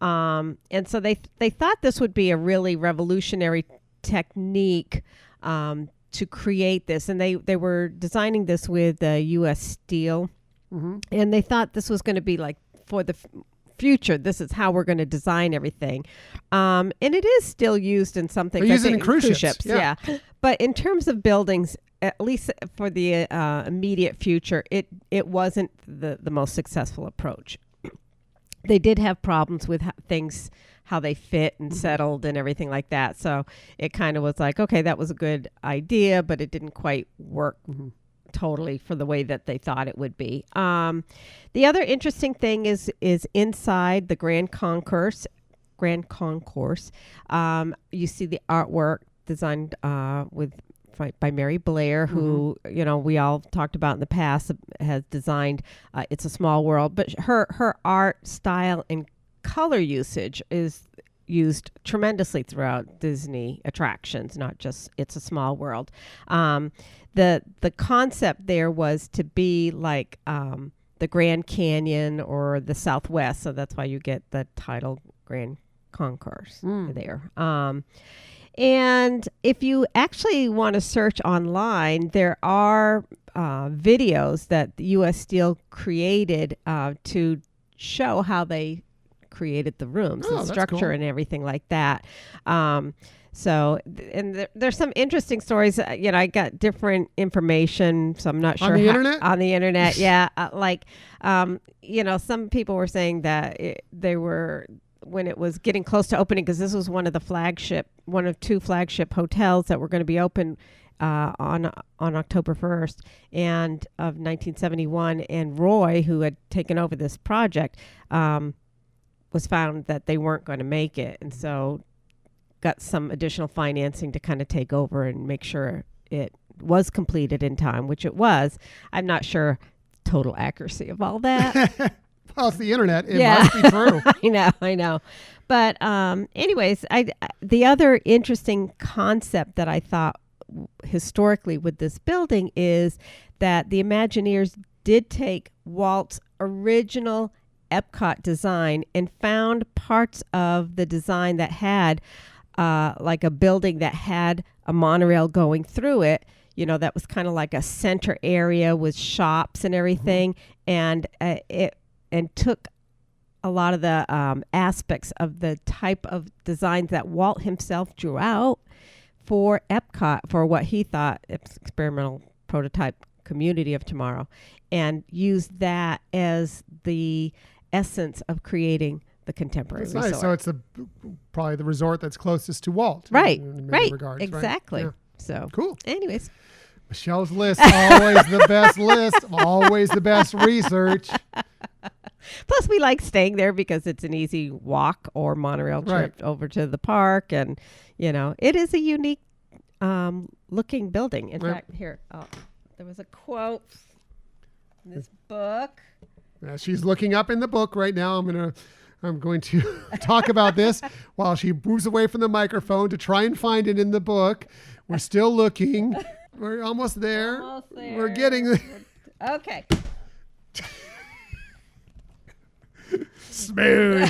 And so they thought this would be a really revolutionary technique to create this. And they were designing this with U.S. Steel. And they thought this was going to be like for the future. This is how we're going to design everything. And it is still used in some things. They use it in cruise ships. Yeah. But in terms of buildings, at least for the immediate future, it wasn't the most successful approach. They did have problems with how they fit and settled and everything like that. So it kind of was like, okay, that was a good idea, but it didn't quite work totally for the way that they thought it would be. The other interesting thing is inside the Grand Concourse. You see the artwork designed by Mary Blair, who we all talked about in the past, has designed It's a Small World, but her art style and color usage is used tremendously throughout Disney attractions, not just It's a Small World. The concept there was to be like the Grand Canyon or the Southwest, so that's why you get the title Grand Concourse there. And if you actually want to search online, there are videos that the U.S. Steel created to show how they created the rooms, Oh, the that's structure, cool. and everything like that. There's some interesting stories. I got different information, so I'm not sure. On the internet? On the internet, yeah. Some people were saying that they were, when it was getting close to opening, because this was one of two flagship hotels that were going to be open on October 1st and of 1971, and Roy, who had taken over this project, was found that they weren't going to make it, and so got some additional financing to kind of take over and make sure it was completed in time, which it was. I'm not sure total accuracy of all that. Well, it's the internet. It must be true. I know. But anyways, the other interesting concept that I thought historically with this building is that the Imagineers did take Walt's original Epcot design and found parts of the design that had like a building that had a monorail going through it, that was kind of like a center area with shops and everything. Mm-hmm. And took a lot of the aspects of the type of designs that Walt himself drew out for Epcot, for what he thought experimental prototype community of tomorrow, and used that as the essence of creating the contemporary That's resort. nice. So it's probably the resort that's closest to Walt. Right. In many Right. regards, Exactly. Right? Yeah. So Cool. anyways. Michelle's list, always the best list, always the best research. Plus, we like staying there because it's an easy walk or monorail trip over to the park. And, it is a unique looking building. In fact, here, there was a quote in this book. She's looking up in the book right now. I'm going to talk about this while she moves away from the microphone to try and find it in the book. We're still looking. We're almost there. We're getting there. Okay. Smooth.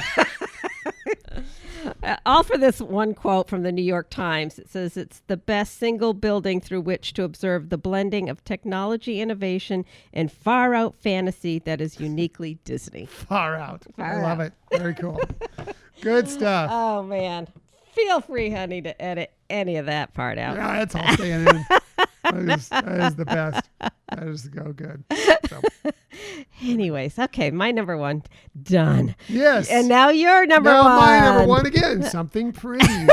All for this one quote from the New York Times. It says, "It's the best single building through which to observe the blending of technology innovation and far out fantasy that is uniquely Disney." Far out. I love it. Very cool. Good stuff. Oh, man. Feel free, honey, to edit any of that part out. Yeah, that's all staying in. That is the best. That is good. So. Anyways, okay, my number one, done. Yes. And now your number now one. My number one again. Something pretty.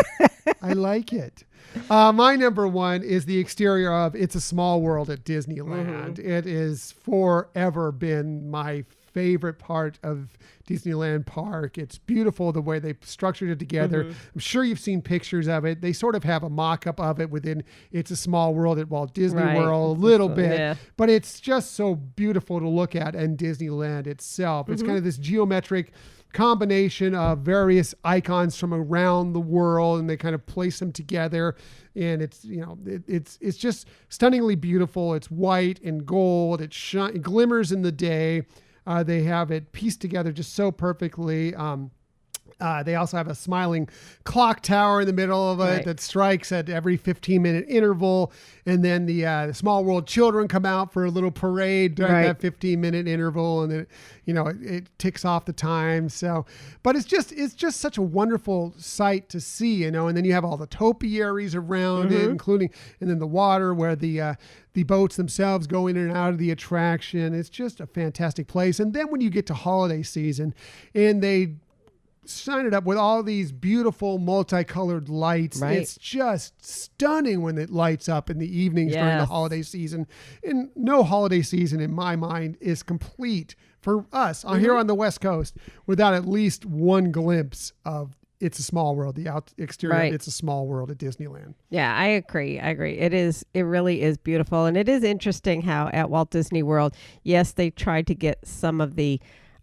I like it. My number one is the exterior of It's a Small World at Disneyland. Mm-hmm. It has forever been my favorite part of Disneyland Park. It's beautiful the way they structured it together. Mm-hmm. I'm sure you've seen pictures of it. They sort of have a mock-up of it within It's a Small World at Walt Disney World, a little bit. But it's just so beautiful to look at in Disneyland itself. It's kind of this geometric combination of various icons from around the world, and they kind of place them together, and it's it's just stunningly beautiful. It's white and gold. It glimmers in the day. They have it pieced together just so perfectly. They also have a smiling clock tower in the middle of it that strikes at every 15-minute interval. And then the Small World children come out for a little parade during that 15-minute interval. And then, it ticks off the time. So, but it's just such a wonderful sight to see, And then you have all the topiaries around it, including, and then the water where the boats themselves go in and out of the attraction. It's just a fantastic place. And then when you get to holiday season and they sign it up with all these beautiful multicolored lights. It's just stunning when it lights up in the evenings during the holiday season. And no holiday season in my mind is complete for us here on the West Coast without at least one glimpse of It's a Small World, the exterior of It's a Small World at Disneyland. Yeah, I agree. It really is beautiful. And it is interesting how at Walt Disney World, yes, they tried to get some of the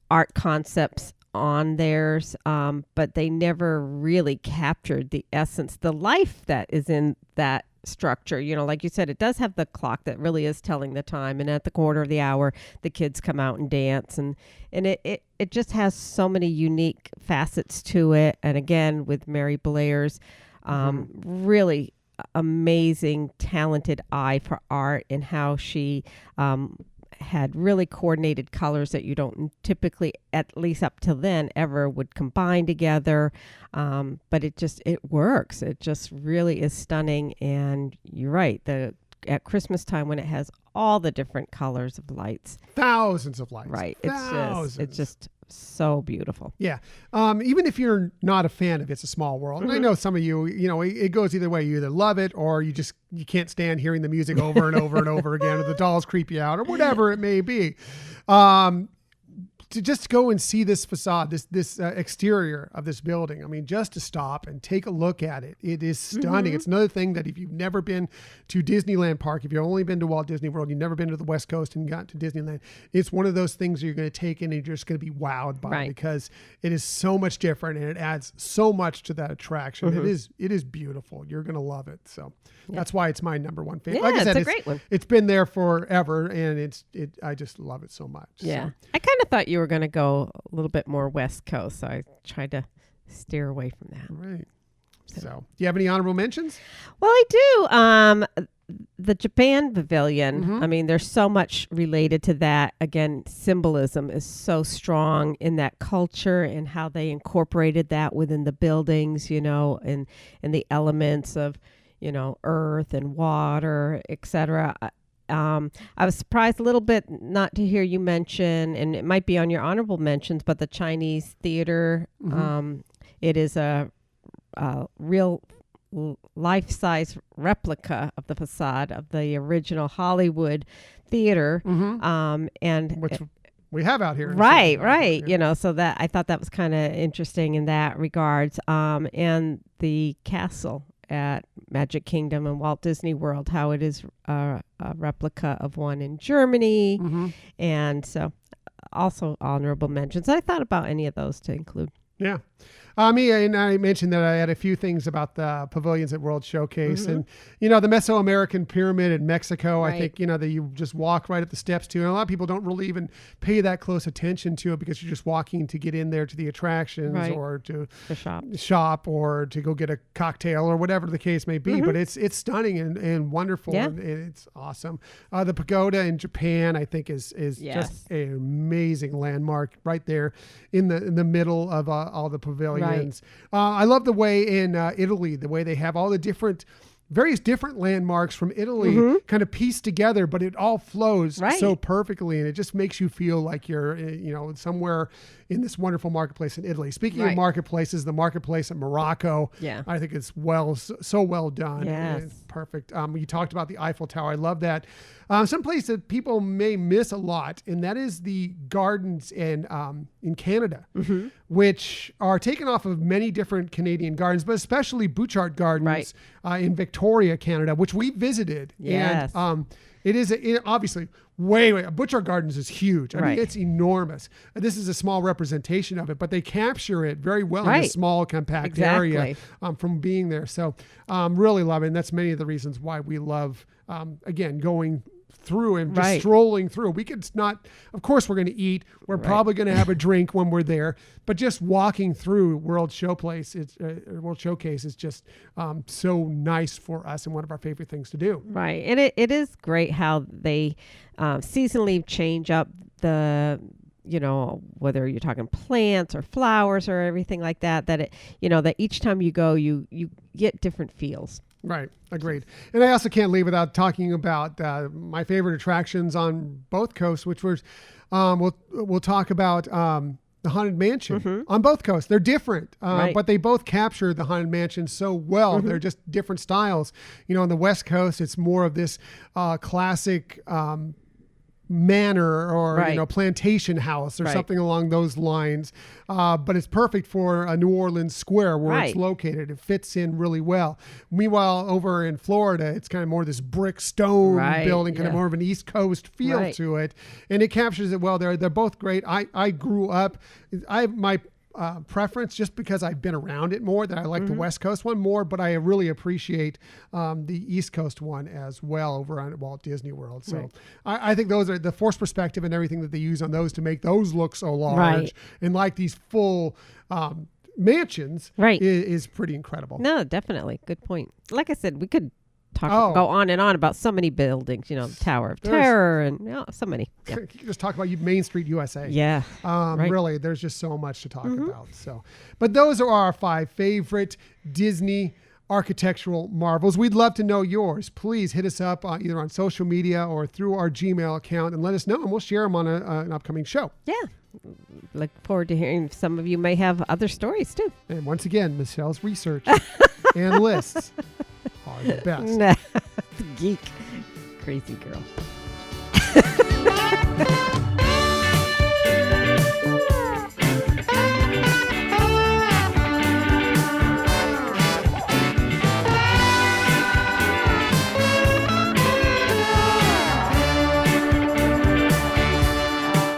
art concepts on theirs, but they never really captured the essence, the life that is in that structure. Like you said, it does have the clock that really is telling the time, and at the quarter of the hour the kids come out and dance, and it just has so many unique facets to it. And again, with Mary Blair's Really amazing, talented eye for art, and how she had really coordinated colors that you don't typically, at least up till then, ever would combine together. But it works. It just really is stunning. And you're right. At Christmas time, when it has all the different colors of lights, thousands of lights, right? Thousands. It's just so beautiful. Yeah. Even if you're not a fan of It's a Small World, and I know some of you, it goes either way. You either love it or you can't stand hearing the music over and over and over again, or the dolls creep you out, or whatever it may be. To just go and see this facade, this exterior of this building. I mean, just to stop and take a look at it. It is stunning. It's another thing that if you've never been to Disneyland Park, if you've only been to Walt Disney World, you've never been to the West Coast and gotten to Disneyland, it's one of those things you're going to take in and you're just going to be wowed by, because it is so much different and it adds so much to that attraction. It is beautiful. You're going to love it. So that's why it's my number one favorite. Yeah, like I said, it's a great one. It's been there forever, and I just love it so much. Yeah. So. I kind of thought you were going to go a little bit more West Coast, so I tried to steer away from that. Right. So, do you have any honorable mentions? Well, I do. The Japan Pavilion, I mean, there's so much related to that. Again, symbolism is so strong in that culture and how they incorporated that within the buildings, and the elements of, earth and water, etc. I was surprised a little bit not to hear you mention, and it might be on your honorable mentions, but the Chinese theater. It is a real life-size replica of the facade of the original Hollywood theater, and which we have out here. Right. Yeah. So that I thought that was kind of interesting in that regards. And the castle at Magic Kingdom and Walt Disney World, how it is a replica of one in Germany. And so also honorable mentions. I thought about any of those to include. Yeah. And I mentioned that I had a few things about the pavilions at World Showcase, and the Mesoamerican pyramid in Mexico. I think that you just walk right up the steps to, and a lot of people don't really even pay that close attention to it because you're just walking to get in there to the attractions or to the shop or to go get a cocktail or whatever the case may be. But it's stunning and wonderful, and it's awesome. The pagoda in Japan, I think, is just an amazing landmark right there in the middle of all the pavilions. I love the way in Italy, the way they have all the various different landmarks from Italy kind of pieced together, but it all flows so perfectly, and it just makes you feel like you're somewhere in this wonderful marketplace in Italy. Speaking of marketplaces, the marketplace in Morocco, I think it's so well done. It's perfect. You talked about the Eiffel Tower. I love that. Some place that people may miss a lot, and that is the gardens in Canada, which are taken off of many different Canadian gardens, but especially Bouchard Gardens in Victoria, Canada, which we visited. And it is obviously way. Bouchard Gardens is huge. I mean, it's enormous. This is a small representation of it, but they capture it very well in a small, compact area from being there. So really love it. And that's many of the reasons why we love, again, going through and just strolling through. We could not, of course we're going to eat. We're probably going to have a drink when we're there, but just walking through World Showcase is just so nice for us and one of our favorite things to do. Right. And it is great how they seasonally change up the, whether you're talking plants or flowers or everything like that, that each time you go, you get different feels. Right. Agreed. And I also can't leave without talking about my favorite attractions on both coasts, which was, we'll talk about the Haunted Mansion on both coasts. They're different, but they both capture the Haunted Mansion so well. They're just different styles. On the West Coast, it's more of this classic manor or plantation house or something along those lines, but it's perfect for a New Orleans square where it's located. It fits in really well. Meanwhile, over in Florida, it's kind of more this brick stone building, kind of more of an East Coast feel to it, and it captures it well. They're both great. I grew up. My preference, just because I've been around it more, that I like the West Coast one more, but I really appreciate the East Coast one as well over on Walt Disney World. So I think those are the forced perspective and everything that they use on those to make those look so large and like these full mansions Right. is pretty incredible. No, definitely. Good point. Like I said, we could go on and on about so many buildings, the Tower of Terror and so many. Yeah. You can just talk about Main Street, USA. Yeah. Right. Really, there's just so much to talk about. So, but those are our 5 favorite Disney architectural marvels. We'd love to know yours. Please hit us up either on social media or through our Gmail account and let us know, and we'll share them on an upcoming show. Yeah. Look forward to hearing. Some of you may have other stories too. And once again, Michelle's research and lists are the best. Nah, geek. Crazy girl.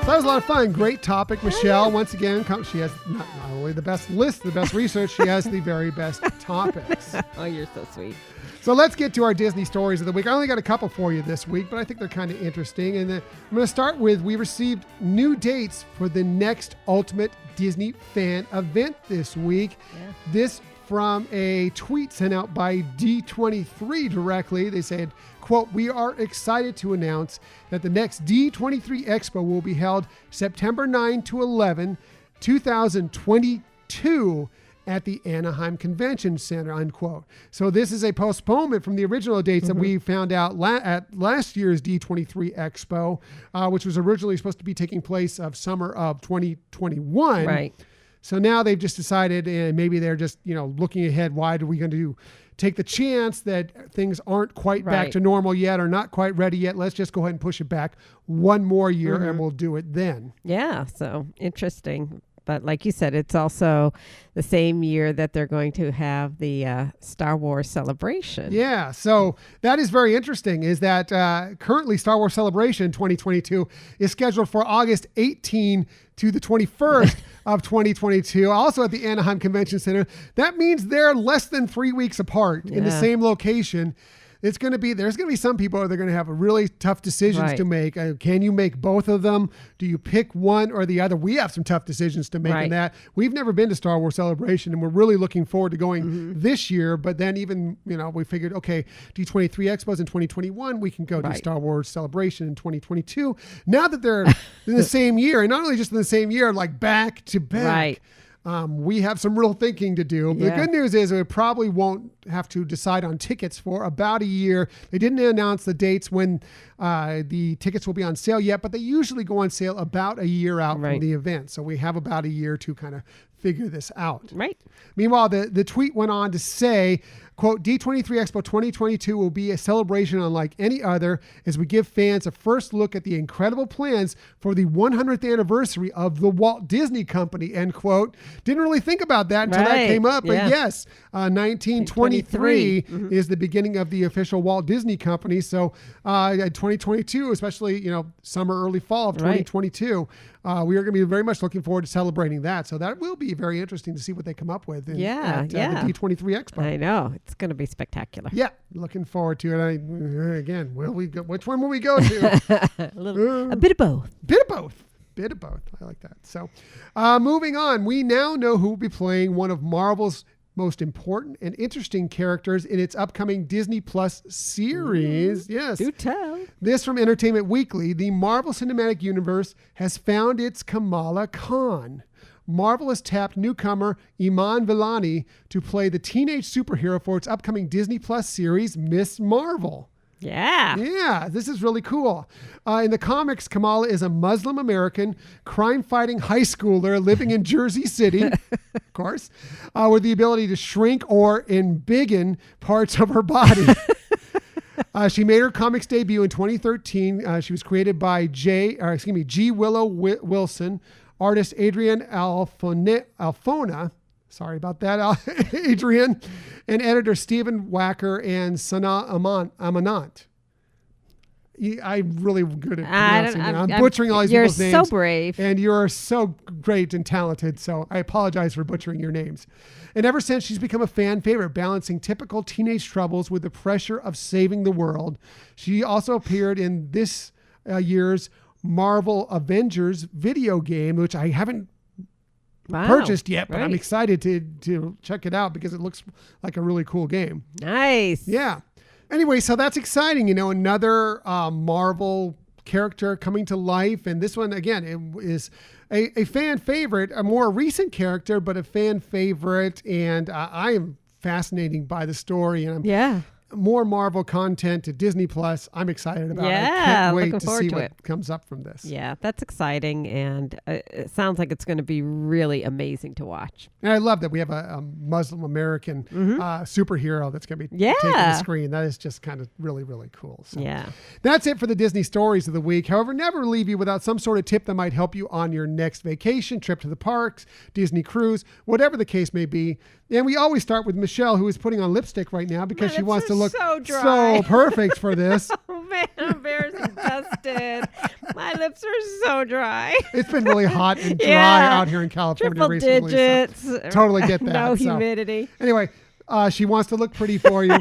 That was a lot of fun. Great topic, Michelle. Once again, she has not only the best list, the best research, she has the very best topics. Oh, you're so sweet. So let's get to our Disney stories of the week. I only got a couple for you this week, but I think they're kind of interesting. And I'm going to start with, we received new dates for the next Ultimate Disney Fan event this week. Yeah. This from a tweet sent out by D23 directly. They said, quote, "We are excited to announce that the next D23 Expo will be held September 9 to 11, 2022 at the Anaheim Convention Center," unquote. So this is a postponement from the original dates that we found out at last year's D23 Expo, which was originally supposed to be taking place of summer of 2021. Right. So now they've just decided, and maybe they're just, looking ahead. Why are we going to take the chance that things aren't quite back to normal yet or not quite ready yet? Let's just go ahead and push it back one more year and we'll do it then. Yeah. So interesting. But like you said, it's also the same year that they're going to have the Star Wars Celebration. Yeah, so that is very interesting, is that currently Star Wars Celebration 2022 is scheduled for August 18 to the 21st of 2022, also at the Anaheim Convention Center. That means they're less than 3 weeks apart in the same location. There's going to be some people that are going to have really tough decisions to make. Can you make both of them? Do you pick one or the other? We have some tough decisions to make in that. We've never been to Star Wars Celebration, and we're really looking forward to going this year. But then even, we figured, okay, D23 Expos in 2021, we can go to Star Wars Celebration in 2022. Now that they're in the same year, and not only just in the same year, like back to back. We have some real thinking to do. The good news is we probably won't have to decide on tickets for about a year. They didn't announce the dates when the tickets will be on sale yet, but they usually go on sale about a year out from the event. So we have about a year to kind of figure this out. Right. Meanwhile, the tweet went on to say, quote, "D23 Expo 2022 will be a celebration unlike any other as we give fans a first look at the incredible plans for the 100th anniversary of the Walt Disney Company," end quote. Didn't really think about that until that came up. But yes, 1923 is the beginning of the official Walt Disney Company. So 2022, especially, summer, early fall of 2022, we are going to be very much looking forward to celebrating that. So that will be very interesting to see what they come up with at the D23 Expo. I know. It's going to be spectacular. Yeah, looking forward to it. Again, will we go? Which one will we go to? A bit of both. Bit of both. I like that. So moving on, we now know who will be playing one of Marvel's most important and interesting characters in its upcoming Disney Plus series. Yes. Do tell. This from Entertainment Weekly. The Marvel Cinematic Universe has found its Kamala Khan. Marvel has tapped newcomer Iman Vellani to play the teenage superhero for its upcoming Disney Plus series, Miss Marvel. Yeah, this is really cool. In the comics, Kamala is a Muslim American crime-fighting high schooler living in Jersey City, of course, with the ability to shrink or embiggen parts of her body. She made her comics debut in 2013. She was created by G. Willow Wilson, artist Adrian Alfona. Sorry about that, Adrian. And editor Stephen Wacker and Sana Amanat. I'm really good at pronouncing it. I'm butchering all these people's names. You're so brave. And you're so great and talented, so I apologize for butchering your names. And ever since, she's become a fan favorite, balancing typical teenage troubles with the pressure of saving the world. She also appeared in this year's Marvel Avengers video game, which I haven't purchased yet, but I'm Right. excited to check it out because it looks like a really cool game. Nice. Yeah. Anyway, so that's exciting. Another Marvel character coming to life. And this one, again, it is a fan favorite, a more recent character, but a fan favorite. And I am fascinated by the story. And I'm Yeah. more Marvel content to Disney Plus. I'm excited about it. I Yeah, can't wait looking to forward see to what it. comes up from this. Yeah, that's exciting, and it sounds like it's going to be really amazing to watch. And I love that we have a Muslim American superhero that's going to be Yeah. taking the screen. That is just kind of really, really cool. So Yeah. that's it for the Disney stories of the week. However, never leave you without some sort of tip that might help you on your next vacation, trip to the parks, Disney cruise, whatever the case may be. And we always start with Michelle, who is putting on lipstick right now because My she lips wants are to look so dry. perfect for this. Oh man, I'm embarrassing, Dustin. My lips are so dry. It's been really hot and dry Yeah. out here in California Triple recently. So digits. totally get that. No So, humidity. anyway, she wants to look pretty for you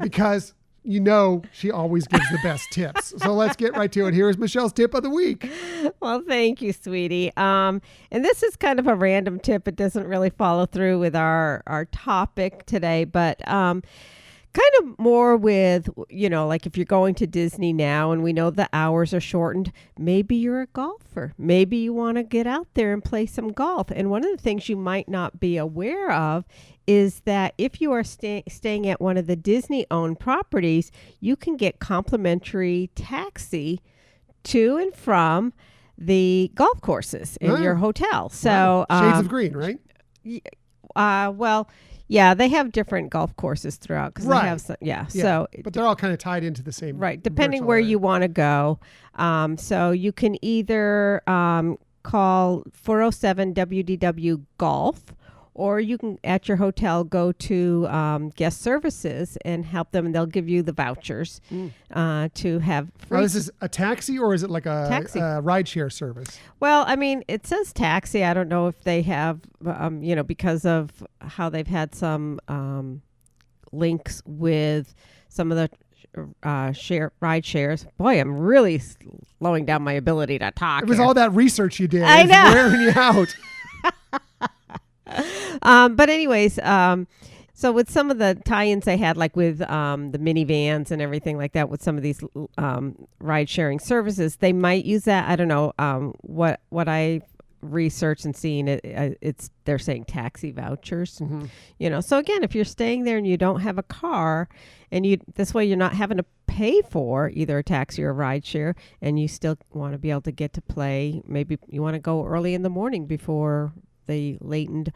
because she always gives the best tips. So let's get right to it. Here is Michelle's tip of the week. Well, thank you, sweetie. And this is kind of a random tip. It doesn't really follow through with our topic today, but kind of more with, like if you're going to Disney now and we know the hours are shortened, maybe you're a golfer. Maybe you want to get out there and play some golf. And one of the things you might not be aware of is that if you are staying at one of the Disney-owned properties, you can get complimentary taxi to and from the golf courses in your hotel. So Shades of green, right? well, yeah, they have different golf courses throughout because Right. they have some, Yeah. So But they're all kind of tied into the same. right, depending virtual where area. you want to go. So you can either call 407 WDW Golf, or you can at your hotel go to guest services and help them, and they'll give you the vouchers to have free. Now, this is a taxi or is it like a Taxi. rideshare service? Well, I mean, it says taxi. I don't know if they have, because of how they've had some links with some of the ride shares. Boy, I'm really slowing down my ability to talk. It was here. all that research you did. I It's know. wearing you out. But anyways, so with some of the tie-ins they had, like with the minivans and everything like that, with some of these ride-sharing services, they might use that. I don't know what I researched and seen. They're saying taxi vouchers. Mm-hmm. So again, if you're staying there and you don't have a car, and this way you're not having to pay for either a taxi or a ride share, and you still want to be able to get to play. Maybe you want to go early in the morning before the latent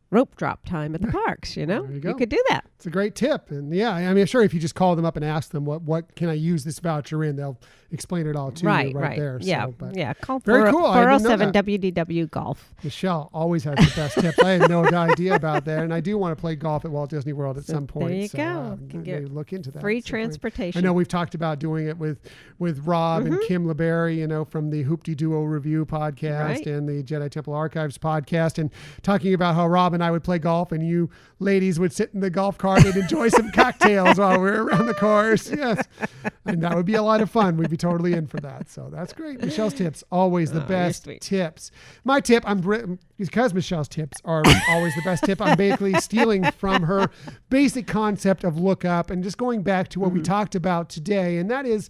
rope drop time at the parks, There you go. You could do that. It's a great tip. And yeah, I mean, sure, if you just call them up and ask them what can I use this voucher in, they'll explain it all to you right there. Yeah, So, but yeah. Call very cool. I didn't know 407 that. WDW Golf. Michelle always has the best tips. I had no idea about that. And I do want to play golf at Walt Disney World at some point. There you so, go. Can maybe get look into that. free at some point. transportation. I know we've talked about doing it with Rob and Kim LeBerry, from the Hoopty Duo Review podcast Right. and the Jedi Temple Archives podcast, and talking about how Rob and I would play golf and you ladies would sit in the golf cart and enjoy some cocktails while we were around the course. Yes. And that would be a lot of fun. We'd be totally in for that. So that's great. Michelle's tips, always the you're best sweet. tips. My tip, because Michelle's tips are always the best tip, I'm basically stealing from her basic concept of look up and just going back to what we talked about today. And that is,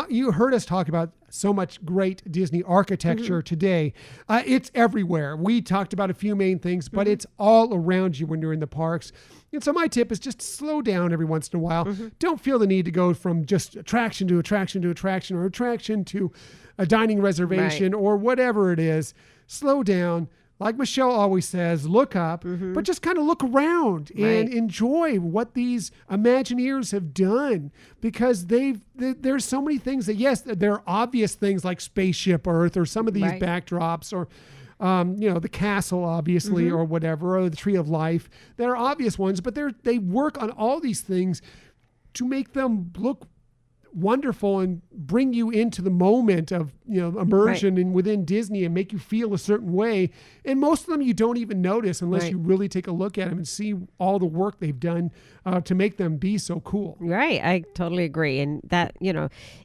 you heard us talk about so much great Disney architecture today. It's everywhere. We talked about a few main things, but it's all around you when you're in the parks. And so my tip is just slow down every once in a while. Don't feel the need to go from just attraction to attraction to attraction, or attraction to a dining reservation, or whatever it is. Slow down. Like Michelle always says, look up, but just kind of look around and enjoy what these Imagineers have done, because there's so many things that, yes, there are obvious things like Spaceship Earth or some of these backdrops, or the castle, obviously, or whatever, or the Tree of Life. There are obvious ones, but they work on all these things to make them look wonderful and bring you into the moment of, immersion and within Disney and make you feel a certain way. And most of them you don't even notice unless you really take a look at them and see all the work they've done to make them be so cool. Right. I totally agree. And that,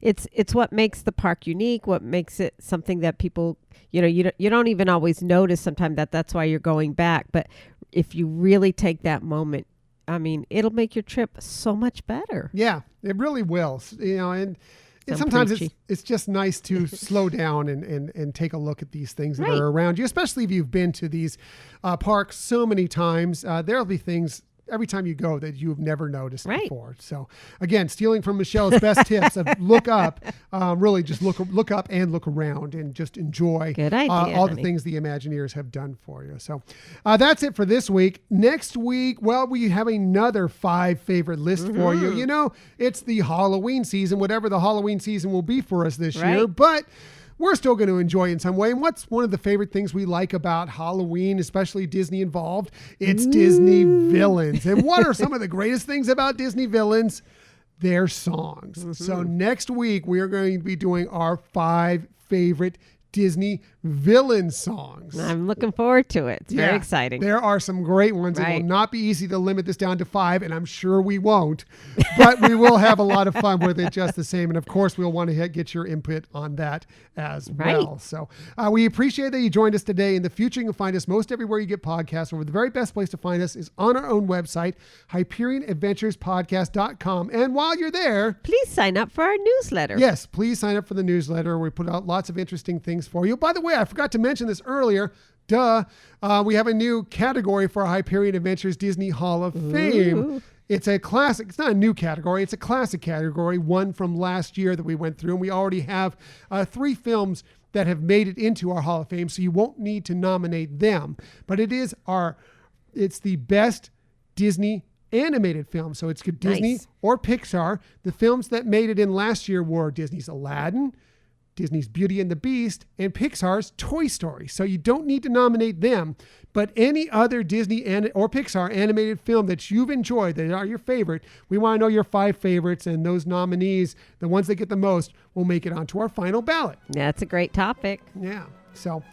it's what makes the park unique, what makes it something that people, you don't even always notice sometimes that's why you're going back. But if you really take that moment, I mean, it'll make your trip so much better. Yeah, it really will. And sometimes it's just nice to slow down and take a look at these things that are around you, especially if you've been to these parks so many times. There'll be things every time you go that you've never noticed before. So again, stealing from Michelle's best tips of look up, really just look up and look around and just enjoy all the things the Imagineers have done for you. So that's it for this week. Next week, we have another 5 favorite list for you. It's the Halloween season, whatever the Halloween season will be for us this year, but we're still going to enjoy it in some way. And what's one of the favorite things we like about Halloween, especially Disney involved? It's Disney villains. And what are some of the greatest things about Disney villains? Their songs. So next week, we are going to be doing our 5 favorite Disney villain songs. I'm looking forward to it. It's very exciting. There are some great ones. It will not be easy to limit this down to 5, and I'm sure we won't, but we will have a lot of fun with it just the same. And of course, we'll want to get your input on that as well. So we appreciate that you joined us today. In the future, you can find us most everywhere you get podcasts, or the very best place to find us is on our own website, HyperionAdventurespodcast.com. And while you're there, please sign up for our newsletter. Yes, please sign up for the newsletter. We put out lots of interesting things for you. By the way, I forgot to mention this earlier. We have a new category for our Hyperion Adventures Disney Hall of Fame. It's a classic. It's not a new category. It's a classic category, one from last year that we went through. And we already have 3 films that have made it into our Hall of Fame, so you won't need to nominate them. But it's the best Disney animated film. So it's Disney or Pixar. The films that made it in last year were Disney's Aladdin, Disney's Beauty and the Beast, and Pixar's Toy Story. So you don't need to nominate them, but any other Disney or Pixar animated film that you've enjoyed that are your favorite, we want to know your 5 favorites, and those nominees, the ones that get the most, will make it onto our final ballot. That's a great topic. Yeah. So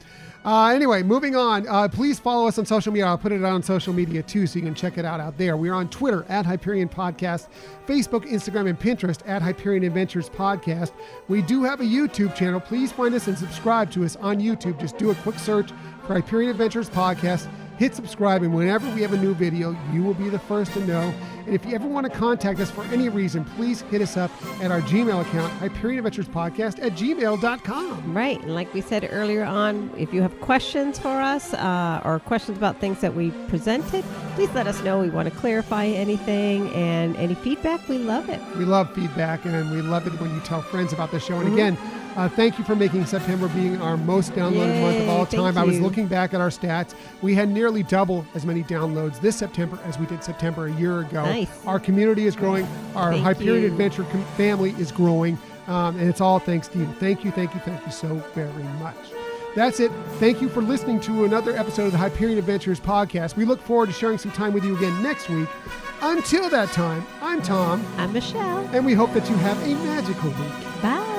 anyway, moving on. Please follow us on social media. I'll put it on social media too, so you can check it out there. We're on Twitter at Hyperion Podcast, Facebook, Instagram, and Pinterest at Hyperion Adventures Podcast. We do have a YouTube channel. Please find us and subscribe to us on YouTube. Just do a quick search for Hyperion Adventures Podcast. Hit subscribe, and whenever we have a new video, you will be the first to know. And if you ever want to contact us for any reason, please hit us up at our Gmail account, HyperionAdventuresPodcast@gmail.com. Right. And like we said earlier on, if you have questions for us or questions about things that we presented, please let us know. We want to clarify anything, and any feedback. We love it. We love feedback, and we love it when you tell friends about the show. And again, thank you for making September being our most downloaded month of all time. I was looking back at our stats. We had nearly double as many downloads this September as we did September a year ago. Nice. Our community is growing. Our Hyperion Adventure family is growing. And it's all thanks to you. Thank you so very much. That's it. Thank you for listening to another episode of the Hyperion Adventures Podcast. We look forward to sharing some time with you again next week. Until that time, I'm Tom. I'm Michelle. And we hope that you have a magical week. Bye.